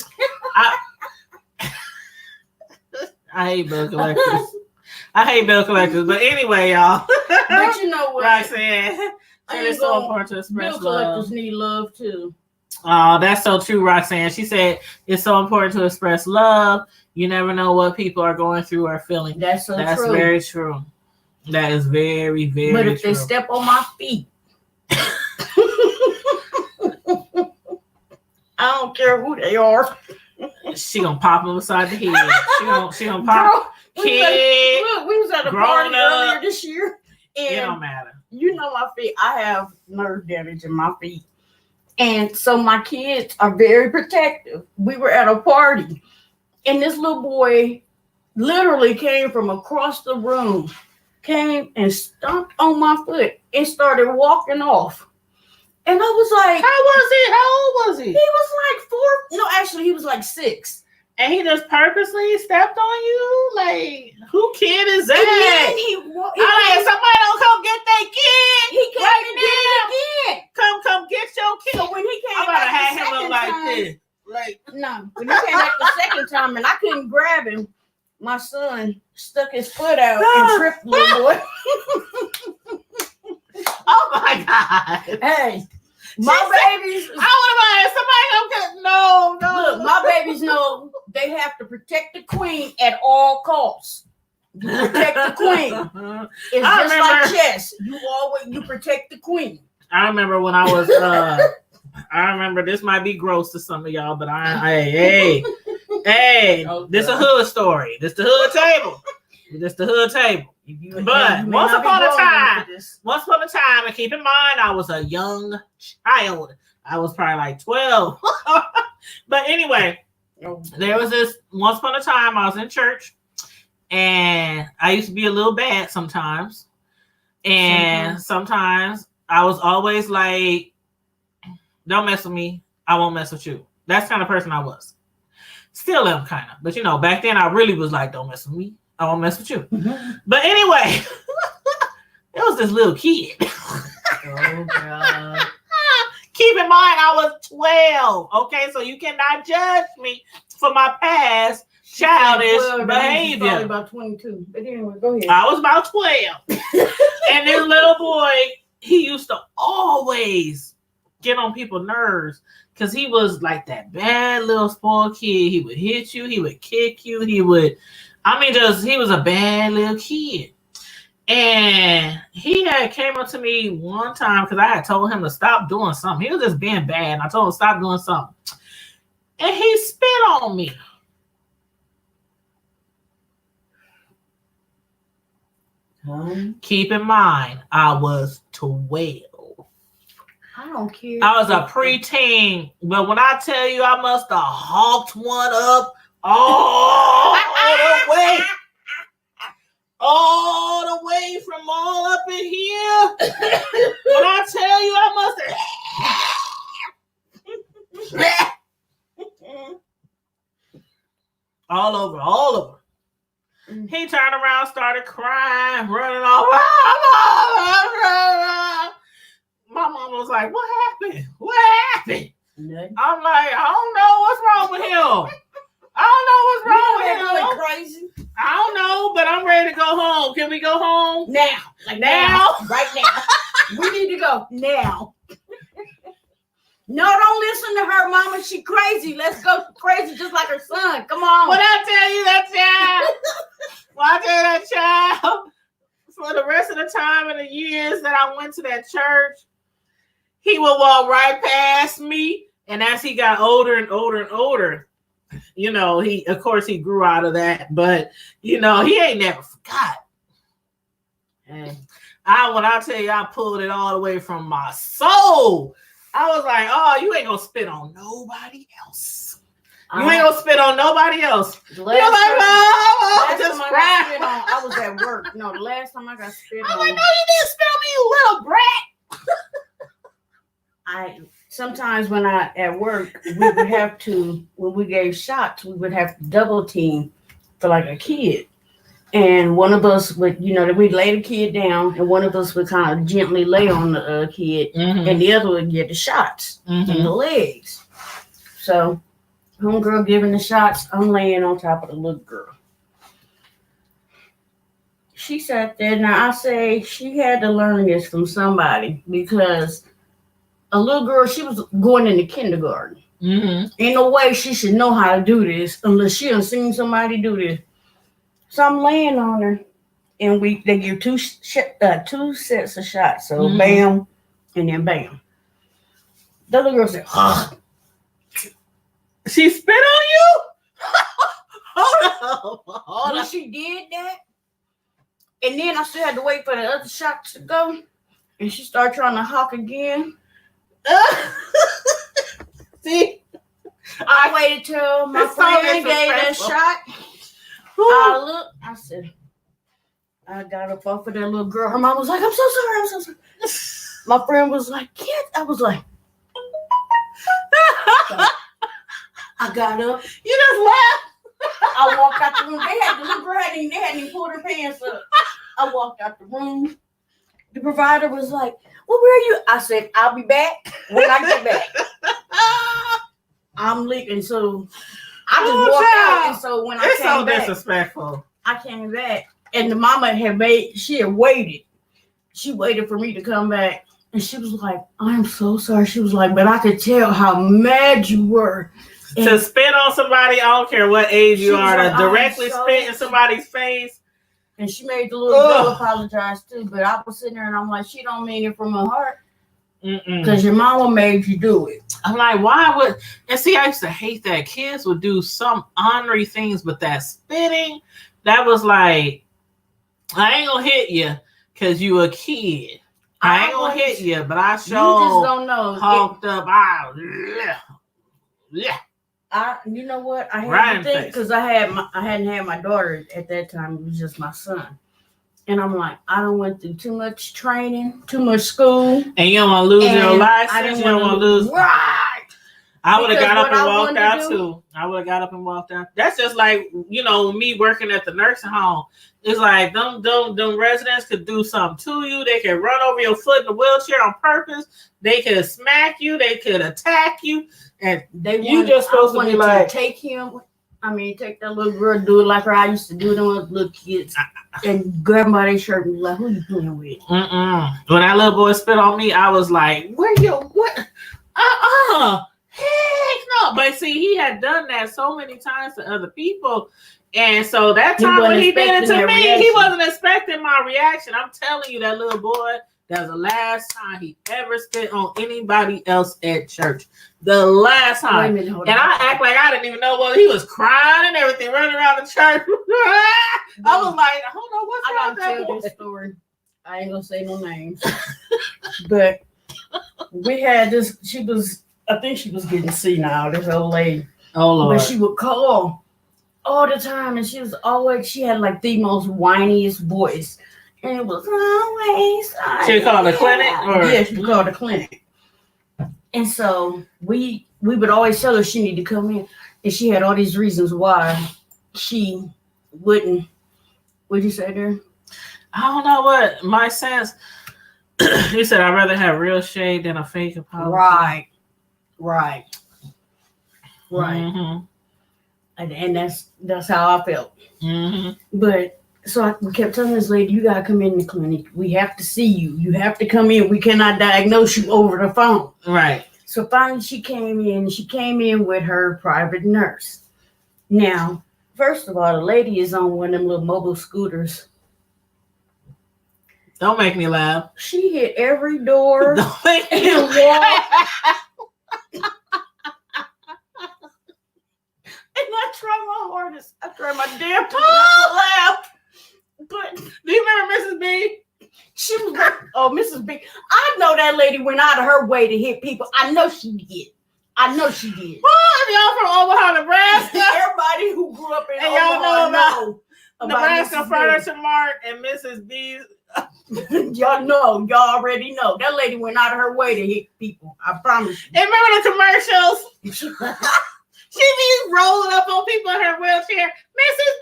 I hate bill collectors. But anyway, y'all. But you know what? Roxanne, it's so important to express bill collectors love. need love too. Oh, that's so true, Roxanne. She said it's so important to express love. You never know what people are going through or feeling. That's true. That's very true. That is very, very But if true. they step on my feet, I don't care who they are. She gonna pop them beside the head. She gonna pop. Kid, we was at a party earlier this year, and it don't matter. You know my feet. I have nerve damage in my feet. And so my kids are very protective. We were at a party, and this little boy literally came from across the room, came and stomped on my foot and started walking off. And I was like, How old was he? He was like 4. No, actually, he was like 6. And he just purposely stepped on you? Like, who kid is that? He Somebody don't come get that kid. He came right and did it again. Come get your kid. So when he came I'm about to back have the him up second like time, this. Like, no, when he came back the second time and I couldn't grab him, my son stuck his foot out and tripped the little boy. Oh my God. Hey, my babies. I would have somebody come get. No. Look, my babies know they have to protect the queen at all costs. You protect the queen. It's just like chess. You protect the queen. I remember when I was I remember, this might be gross to some of y'all, but hey, this a hood story. This the hood table. This the hood table. But once upon a time, and keep in mind, I was a young child. I was probably like 12. But anyway, there was this, once upon a time, I was in church, and I used to be a little bad sometimes. And sometimes I was always like, don't mess with me. I won't mess with you. That's the kind of person I was. Still am kind of. But, back then I really was like, don't mess with me. I won't mess with you. Mm-hmm. But anyway, there was this little kid. Oh, God. Keep in mind, I was 12. Okay, so you cannot judge me for my past childish behavior. Probably about 22. But anyway, go ahead. I was about 12. And this little boy, he used to always get on people's nerves because he was like that bad little spoiled kid. He would hit you. He would kick you. He was a bad little kid. And he had came up to me one time because I had told him to stop doing something. He was just being bad. And I told him to stop doing something. And he spit on me. Keep in mind, I was 12. I don't care. I was a preteen. But when I tell you I must have hawked one up All the way from all up in here. When I tell you, I must have all over. He turned around, started crying, running off. My mom was like, "What happened? What happened?" Nothing. I'm like, "I don't know what's wrong with him. I don't know what's wrong with him. Crazy. I don't know, but I'm ready to go home. Can we go home Now. Like now? Right now. We need to go now. No, don't listen to her, Mama. She crazy. Let's go crazy just like her son. Come on. When I tell you that child, for the rest of the time and the years that I went to that church, he would walk right past me. And as he got older and older, he grew out of that, but he ain't never forgot. And when I tell you, I pulled it all the way from my soul. I was like, "Oh, you ain't gonna spit on nobody else. You ain't gonna spit on nobody else." You're like, "Oh, just cry." I was at work. No, the last time I got spit on. I was like, "No, you didn't spit on me, you little brat." Sometimes when at work, we would have to, when we gave shots, we would have to double team for like a kid. And one of us would, we'd lay the kid down, and one of us would kind of gently lay on the kid, and the other would get the shots in the legs. So, homegirl giving the shots, I'm laying on top of the little girl. She sat there. Now, I say she had to learn this from somebody, because a little girl, she was going into kindergarten. Ain't no way she should know how to do this unless she done seen somebody do this. So I'm laying on her, and they give two sets of shots. So bam, and then bam. The little girl said, She spit on you? Hold When up. she did that, and then I still had to wait for the other shots to go, and she started trying to hawk again. See? I waited till my friend gave that shot. I looked, I said, I got up off of that little girl. Her mom was like, I'm so sorry. My friend was like, "Kid," I was like, I got up. You just laughed. I walked out the room. The little girl hadn't even pulled her pants up. I walked out the room. The provider was like, "Well, where are you?" I said, "I'll be back when I get back." I'm leaving, so I just walked out. And so when I came back, disrespectful. I came back, and the mama had waited. She waited for me to come back, and she was like, "I'm so sorry." She was like, "But I could tell how mad you were." And to spit on somebody, I don't care what age you are, like, to directly spit in somebody's face. And she made the little girl apologize too, but I was sitting there and I'm like, she don't mean it from her heart. Because your mama made you do it. I'm like, why would, and see, I used to hate that kids would do some ornery things, but that spitting, that was like, I ain't gonna hit you because you a kid. I ain't gonna hit you, but I sure you just don't know. Hawked up. You know what? I had to think because I hadn't had my daughter at that time. It was just my son. And I'm like, I done went through too much training, too much school. And you don't want to lose your license. You don't want to lose. Right. I would have got up and walked out too. I would have got up and walked out. That's just like, me working at the nursing home. It's like them residents could do something to you. They could run over your foot in the wheelchair on purpose. They could smack you. They could attack you. And you just supposed to be like, take that little girl, do it like her I used to do them with little kids, and grab them by their shirt and be like, "Who you playing with?" When that little boy spit on me, I was like, "Where you? What? Heck no!" But see, he had done that so many times to other people, and so that time when he did it to me, he wasn't expecting my reaction. I'm telling you, that little boy. That was the last time he ever spit on anybody else at church. The last time. And I act like I didn't even know what he was crying and everything, running around the church. I was like, I don't know what's wrong with that boy. I gotta tell this story. I ain't gonna say no names. But we had this, I think she was getting senile, this old lady. Oh, Lord. But she would call all the time, and she had like the most whiniest voice, and it was always. She called the clinic, or yeah, she called the clinic, and so we would always tell her she needed to come in, and she had all these reasons why she wouldn't. What'd you say there? I don't know what my sense. You said I'd rather have real shade than a fake apology. Right. Mm-hmm. And that's how I felt. Mm-hmm. But so we kept telling this lady, you gotta come in the clinic. We have to see you. You have to come in. We cannot diagnose you over the phone. Right. So finally she came in. She came in with her private nurse. Now, first of all, the lady is on one of them little mobile scooters. Don't make me laugh. She hit every door Don't make me and laugh. walked. And I tried my hardest. I tried my damn best to laugh. But Do you remember Mrs. B? she was like, oh, Mrs. B. I know that lady went out of her way to hit people. I know she did. Well, y'all from Omaha, Nebraska. Everybody who grew up in And y'all Omaha know about Nebraska Mrs. Furniture Mart and Mrs. B's. B. Y'all already know. That lady went out of her way to hit people. I promise you. And remember the commercials? She be rolling up on people in her wheelchair. Mrs.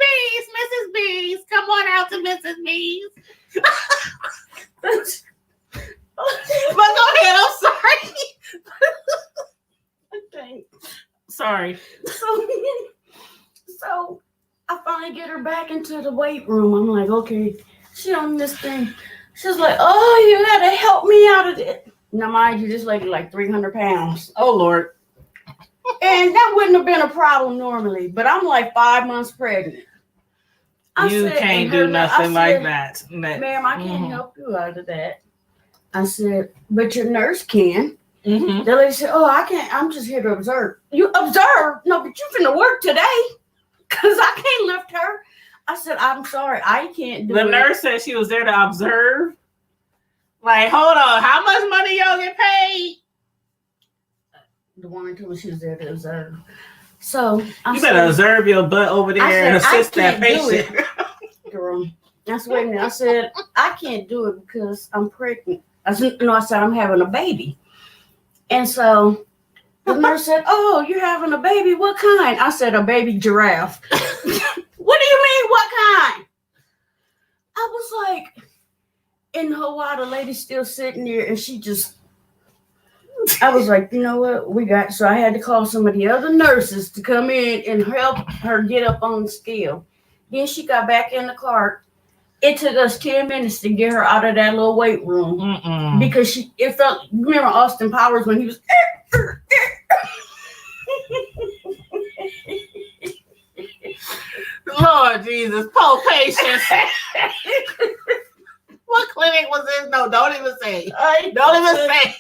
B's, come on out to Mrs. B's. But go ahead, I'm sorry. Okay. Sorry. So I finally get her back into the weight room. I'm like, okay, she on this thing. She's like, oh, you gotta help me out of it. Now, mind you, this lady like 300 pounds. Oh, Lord. And that wouldn't have been a problem normally, but I'm like 5 months pregnant. You can't do nothing like that. Ma'am, I can't help you out of that. I said, but your nurse can. Mm-hmm. The lady said, oh, I can't. I'm just here to observe. You observe? No, but you finna work today because I can't lift her. I said, I'm sorry. I can't do it. The nurse said she was there to observe. Like, hold on. How much money y'all get paid? The woman told me she was there to observe. So you better observe your butt over there and assist that patient. Girl, I said, wait a minute. I said, I can't do it because I'm pregnant. I said, I'm having a baby. And so the nurse said, oh, you're having a baby? What kind? I said, a baby giraffe. What do you mean, what kind? I was like, in her while the lady's still sitting there and she just, I was like, you know what, so I had to call some of the other nurses to come in and help her get up on the scale. Then she got back in the car. It took us 10 minutes to get her out of that little weight room because it felt, remember Austin Powers when he was, Lord Jesus, poor patience. What clinic was this? No, don't even say. Don't even say.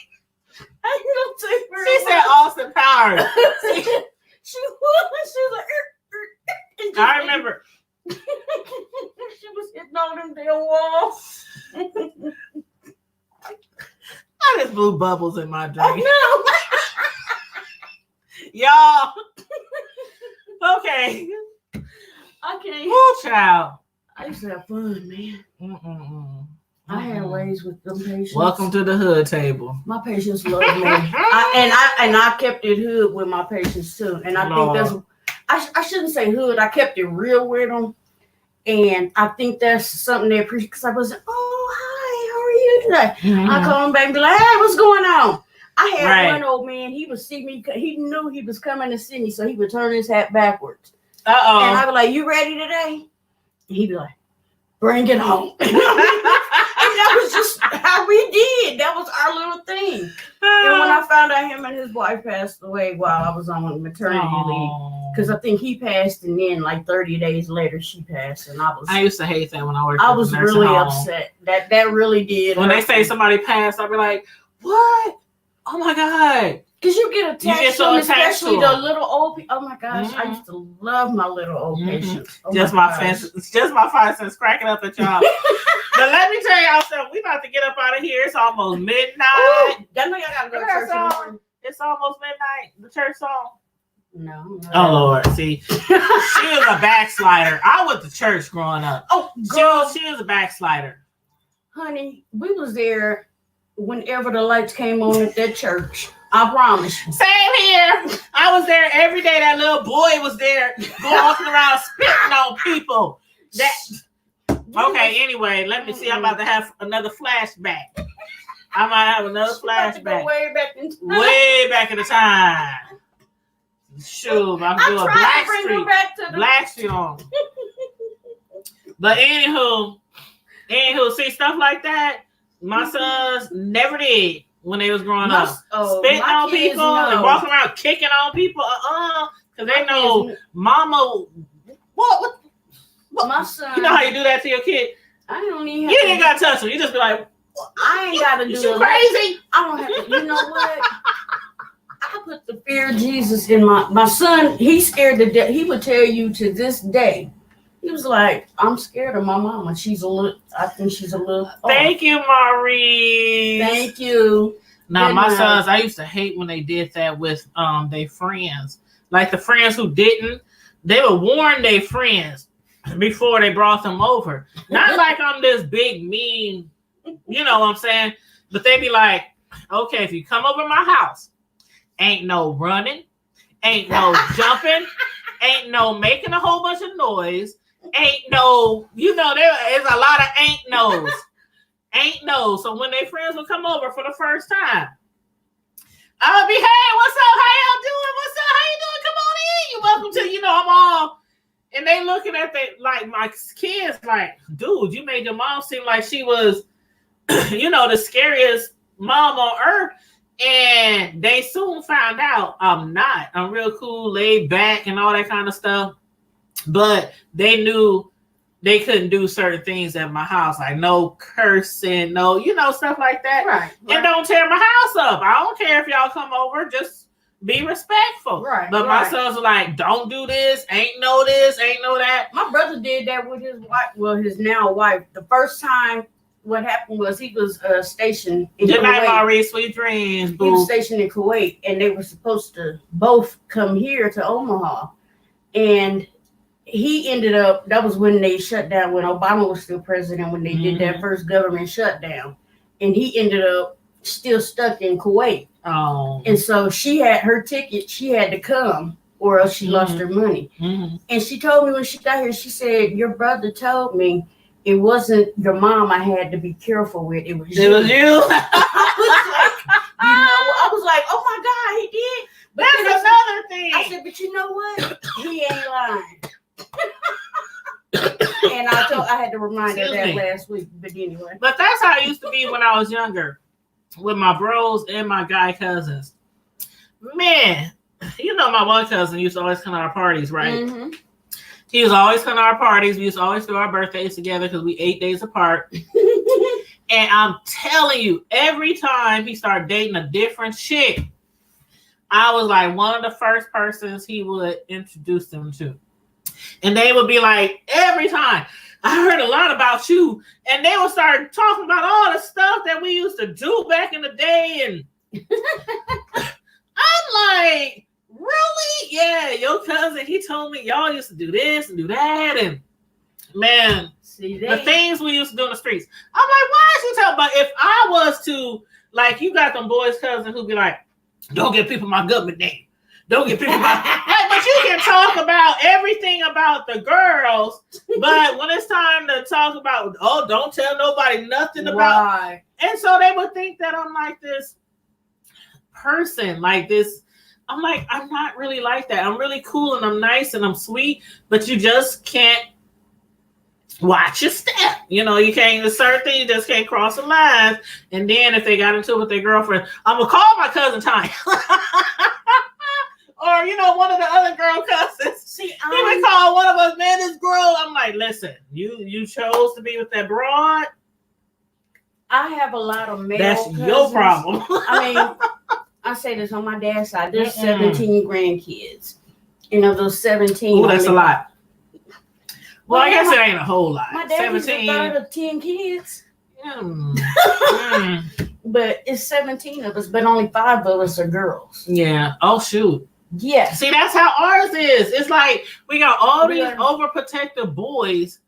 She said Austin Powers. She was like, I remember. She was hitting on them damn walls. I just blew bubbles in my drink. Oh, no. Y'all. Okay. Okay. Oh, child. I used to have fun, man. I had ways with them patients. Welcome to the hood table. My patients love me. I kept it hood with my patients too. And I think that's, I shouldn't say hood. I kept it real with them. And I think that's something they appreciate because I was like, oh, hi, how are you today? I call him back and be like, hey, what's going on? I had one old man, he would see me, he knew he was coming to see me, so he would turn his hat backwards. Uh-oh. And I'd be like, you ready today? And he'd be like, bring it on. And that was just how we did. That was our little thing. And when I found out him and his wife passed away while I was on maternity leave, because I think he passed and then like 30 days later she passed, and I used to hate that when I worked. I was really upset. That really did. When they say somebody passed, I'll be like, what? Oh my God. Because you get attached to them, especially the little old people. Oh my gosh, I used to love my little old patients. Oh just my 5 cents cracking up at y'all. But let me tell y'all something. We about to get up out of here. It's almost midnight. Y'all know y'all gotta go to church in the morning. It's almost midnight. The church song. No. Oh Lord, see, she was a backslider. I went to church growing up. Oh, girl, She was a backslider. honey, we was there whenever the lights came on at that church. I promise you. Same here. I was there every day. That little boy was there, walking around spitting on people. Okay, anyway, let me see. I'm about to have another flashback. I might have another flashback. Way back in time. Way back in the time. Shoot, I'm doing Black Street on. But anywho, see, stuff like that, my sons never did when they was growing up. Spitting on people and walking around kicking on people. Because they know mama. What? My son. You know how you do that to your kid? I don't even have You ain't got to touch them. You just be like, I ain't got to do it. You crazy? I don't have to. You know what? I put the fear of Jesus in my son. He's scared to death. He would tell you to this day. He was like, I'm scared of my mama. I think she's a little. Thank you, Maurice. Thank you. Now, my sons, I used to hate when they did that with their friends. Like the friends who didn't, they would warn their friends before they brought them over. Not like I'm this big, mean, you know what I'm saying? But they be like, okay, if you come over my house, ain't no running, ain't no jumping, ain't no making a whole bunch of noise, ain't no, there is a lot of ain't no's. Ain't no. So when their friends would come over for the first time, I would be, hey, what's up? How y'all doing? What's up? How you doing? Come on in. You welcome to, I'm all. And they looking at my kids like, dude, you made your mom seem like she was, the scariest mom on earth. And they soon found out I'm not. I'm real cool, laid back and all that kind of stuff. But they knew they couldn't do certain things at my house, like no cursing, no, stuff like that. Right. And don't tear my house up. I don't care if y'all come over, just be respectful. Right. But my sons are like, don't do this, ain't no that. My brother did that with his wife, his now wife. The first time what happened was he was stationed in Kuwait. Good night, Maurice. Sweet dreams, boo. He was stationed in Kuwait, and they were supposed to both come here to Omaha. And he ended up, that was when they shut down, when Obama was still president, when they did that first government shutdown. And he ended up still stuck in Kuwait. Oh. And so she had her ticket, she had to come, or else she lost her money. Mm-hmm. And she told me when she got here, she said, your brother told me it wasn't your mom I had to be careful with. It was you. I was like, oh my God, he did. But that's another thing. I said, but you know what? He ain't lying. And I had to remind her that last week. But anyway. But that's how it used to be when I was younger, with my bros and my guy cousins. Man, my one cousin used to always come to our parties, right? Mm-hmm. He was always coming to our parties. We used to always do our birthdays together because we 8 days apart. And I'm telling you, every time he started dating a different chick, I was like one of the first persons he would introduce them to. And they would be like, every time, I heard a lot about you. And they would start talking about all the stuff that we used to do back in the day. And I'm like, really? Yeah, your cousin, he told me y'all used to do this and do that. And man, the things we used to do in the streets. I'm like, why is he talking about? If I was to, like, you got them boys' cousin who be like, don't give people my government name. Don't give people my... But you can talk about everything about the girls, but when it's time to talk about, don't tell nobody nothing about... Right. And so they would think that I'm like this person, like this... I'm like, I'm not really like that. I'm really cool and I'm nice and I'm sweet, but you just can't watch your step. You can't, there's certain things you just can't cross the lines. And then if they got into it with their girlfriend, I'm going to call my cousin Tanya. Or, one of the other girl cousins. He would call one of us, man, this girl. I'm like, listen, you chose to be with that broad. I have a lot of male That's cousins. your problem. I mean, I say this on my dad's side. There's 17 grandkids. And of those 17... Oh, that's a lot. Well, I guess it ain't a whole lot. My dad was a third of 10 kids. But it's 17 of us, but only 5 of us are girls. Yeah. Oh, shoot. Yes. See, that's how ours is. It's like we got all these overprotective boys,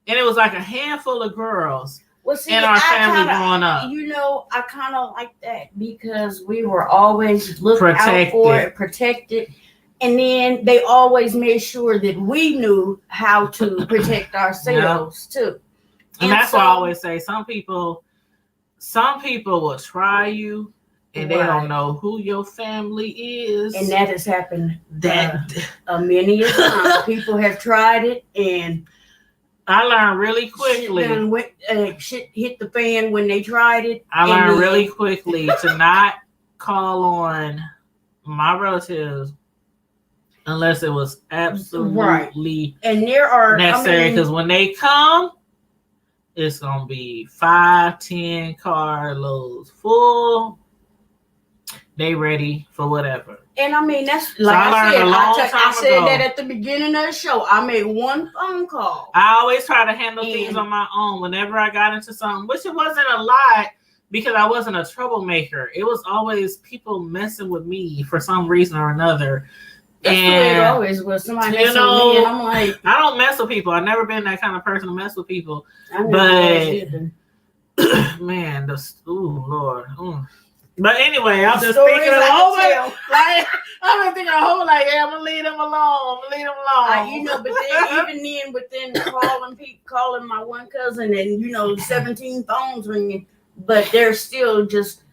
and it was like a handful of girls in our family growing up. You know, I kind of like that because we were always looked out for it, protected. And then they always made sure that we knew how to protect ourselves too. And that's why I always say some people will try you and they don't know who your family is. And that has happened many a time. People have tried it, and I learned really quickly. Shit hit the fan when they tried it. I learned really quickly to not call on my relatives unless it was absolutely necessary. Because when they come, it's gonna be 5-10 car loads full. They ready for whatever. And I mean, that's like I said that at the beginning of the show. I made one phone call. I always try to handle things on my own whenever I got into something, which it wasn't a lot because I wasn't a troublemaker. It was always people messing with me for some reason or another. That's the way it always was. Somebody messing with me, and I'm like, I don't mess with people. I've never been that kind of person to mess with people. Man, Lord. But anyway, I'm just thinking the whole way. Like I've been thinking the whole I'm gonna leave them alone. But then even then, within calling my one cousin, and 17 phones ringing, but there's still just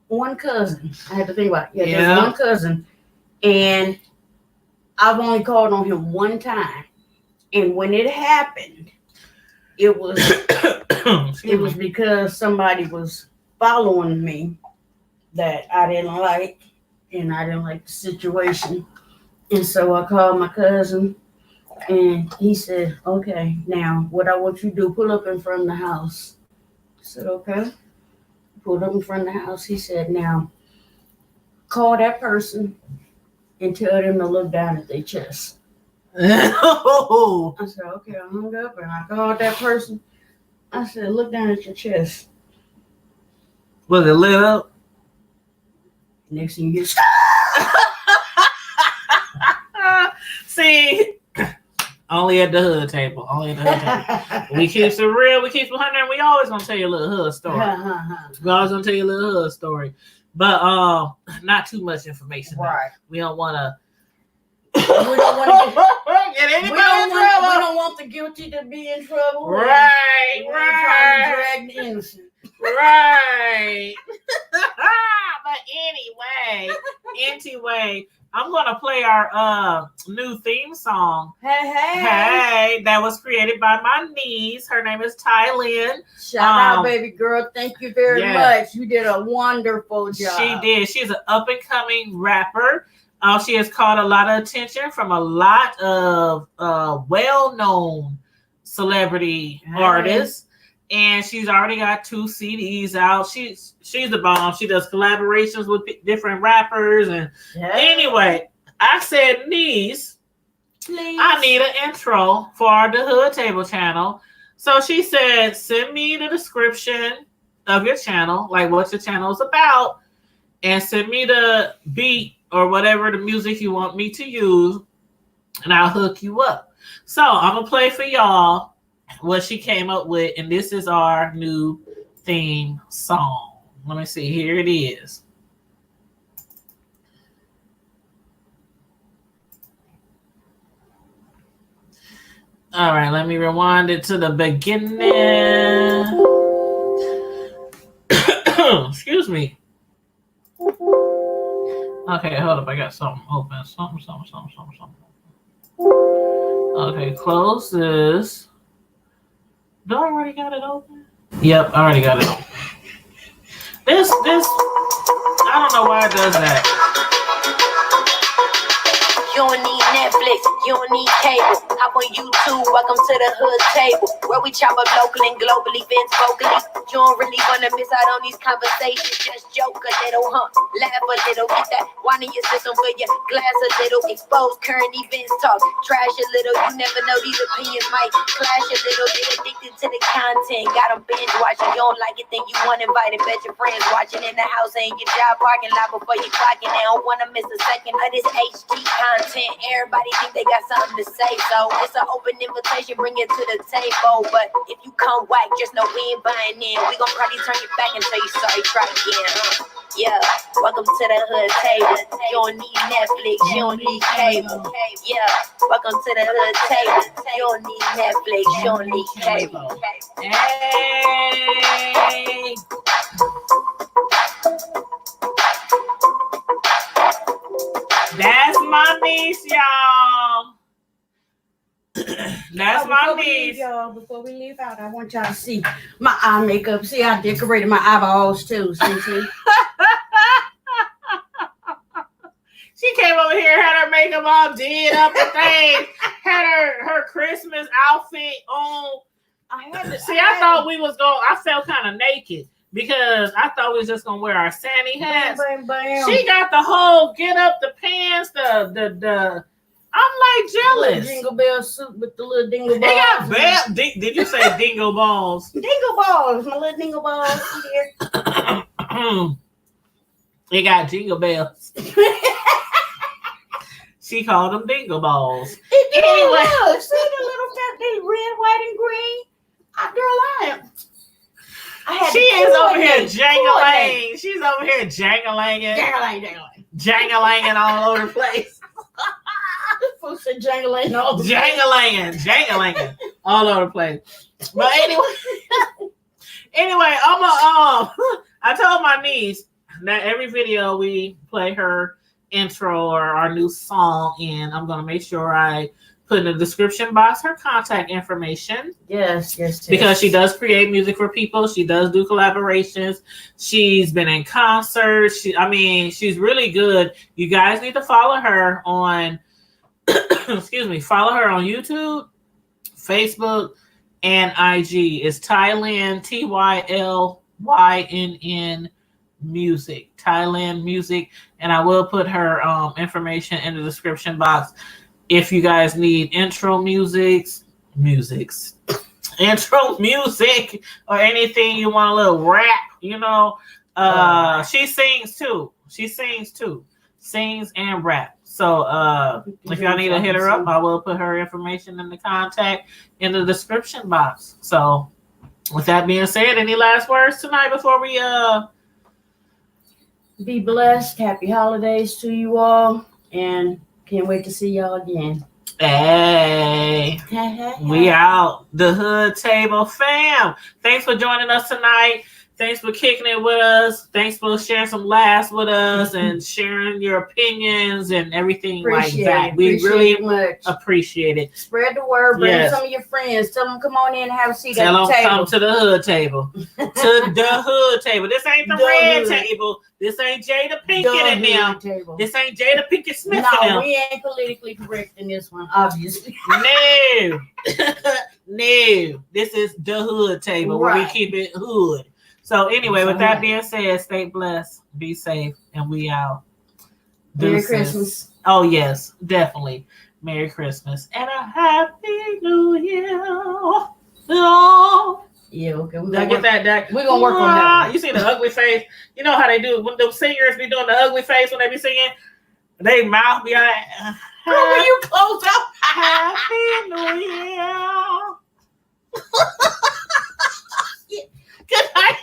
one cousin. I had to think about it. There's one cousin. And I've only called on him one time. And when it happened, it was because somebody was following me that I didn't like, and I didn't like the situation. And so I called my cousin, and he said, okay, now what I want you to do, pull up in front of the house. I said, okay. Pulled up in front of the house. He said, now call that person and tell them to look down at their chest. I said, okay. I hung up and I called that person. I said, look down at your chest. Was it lit up? Next thing you get see, only at the hood table. We keep it real. We keep it 100. And we always gonna tell you a little hood story. We always gonna tell you a little hood story. But not too much information. Right. We don't want to. We don't want the guilty to be in trouble. Right. Trying to drag the innocent. Right. But anyway, I'm gonna play our new theme song. Hey, that was created by my niece. Her name is Tylynn. Shout out, baby girl. Thank you very much. You did a wonderful job. She did. She's an up and coming rapper. She has caught a lot of attention from a lot of well-known celebrity artists. And she's already got 2 CDs out. She's the bomb. She does collaborations with different rappers. And anyway, I said, niece, please, I need an intro for the Hood Table channel. So she said, send me the description of your channel, like what your channel is about, and send me the beat or whatever the music you want me to use, and I'll hook you up. So I'm going to play for y'all what she came up with, and this is our new theme song. Let me see. Here it is. All right, let me rewind it to the beginning. Excuse me. Okay, hold up. I got something open. Something. Okay, close this. Do I already got it open? Yep, I already got it open. This, I don't know why it does that. You don't need Netflix, you don't need cable. Hop on YouTube, welcome to the Hood Table, where we chop up local and global events vocally. You don't really wanna miss out on these conversations. Just joke a little, laugh a little, get that wine in your system, fill your glass a little, expose current events, talk trash a little. You never know, these opinions might clash a little. Get addicted to the content, got them binge watching. You don't like it, then you want invited. Bet your friends watching in the house and your job parking lot before you clocking. They don't wanna miss a second of this HD content. Everybody think they got something to say, so it's an open invitation. Bring it to the table, but if you come whack, just know we ain't buying in. We gon' probably turn you back and tell you sorry. Try again. Yeah, welcome to the hood table. You don't need Netflix, you don't need cable. Yeah, welcome to the hood table. You don't need Netflix, you don't need cable. Hey. That's my niece, y'all. That's my niece. Before we leave out, I want y'all to see my eye makeup. See, I decorated my eyeballs too. See? She came over here, had her makeup all did up and things, had her Christmas outfit on. I thought we was going. I felt kind of naked because I thought we was just gonna wear our Santa hats. Bam, bam, bam. She got the whole get up, the pants, the. I'm like jealous. Jingle bell suit with the little dingle balls. They got bell. Did you say dingle balls? Dingle balls, my little dingle balls here. They got jingle bells. She called them dingle balls. Anyway, see the little fat, they red, white, and green. Girl, I had she is over here jangling. She's over here jangling all over the place. Folks said jangling all the jangling all over the place. But anyway, I told my niece that every video we play her intro or our new song in, I'm gonna make sure I put in the description box her contact information. Yes. Because she does create music for people. She does do collaborations. She's been in concerts. She's really good. You guys need to follow her on follow her on YouTube, Facebook, and IG. It's Thailand, TYLYNN Music. Thailand Music. And I will put her information in the description box. If you guys need intro musics, intro music, or anything you want a little rap, she sings too. Sings and rap. So if y'all need to hit her up, I will put her information in the contact in the description box. So with that being said, any last words tonight before we be blessed? Happy holidays to you all, and can't wait to see y'all again. Hey, we out. The Hood Table fam. Thanks for joining us tonight. Thanks for kicking it with us. Thanks for sharing some laughs with us and sharing your opinions and everything like that. We really appreciate it. Spread the word. Bring some of your friends. Tell them come on in and have a seat at the table. Tell them come to the Hood Table. To the Hood Table. This ain't the red table. This ain't Jada Pinkett and them. This ain't Jada Pinkett Smith and them. No, we ain't politically correct in this one, obviously. No. No. This is the Hood Table where we keep it hood. So anyway, with that being said, stay blessed, be safe, and we out. Merry Christmas. Oh, yes, definitely. Merry Christmas. And a Happy New Year. Oh. Yeah, okay. We're going to work on that. You see the ugly face? You know how they do when the singers be doing the ugly face when they be singing? They mouth be like, girl, when you close up. Happy New Year. Good night.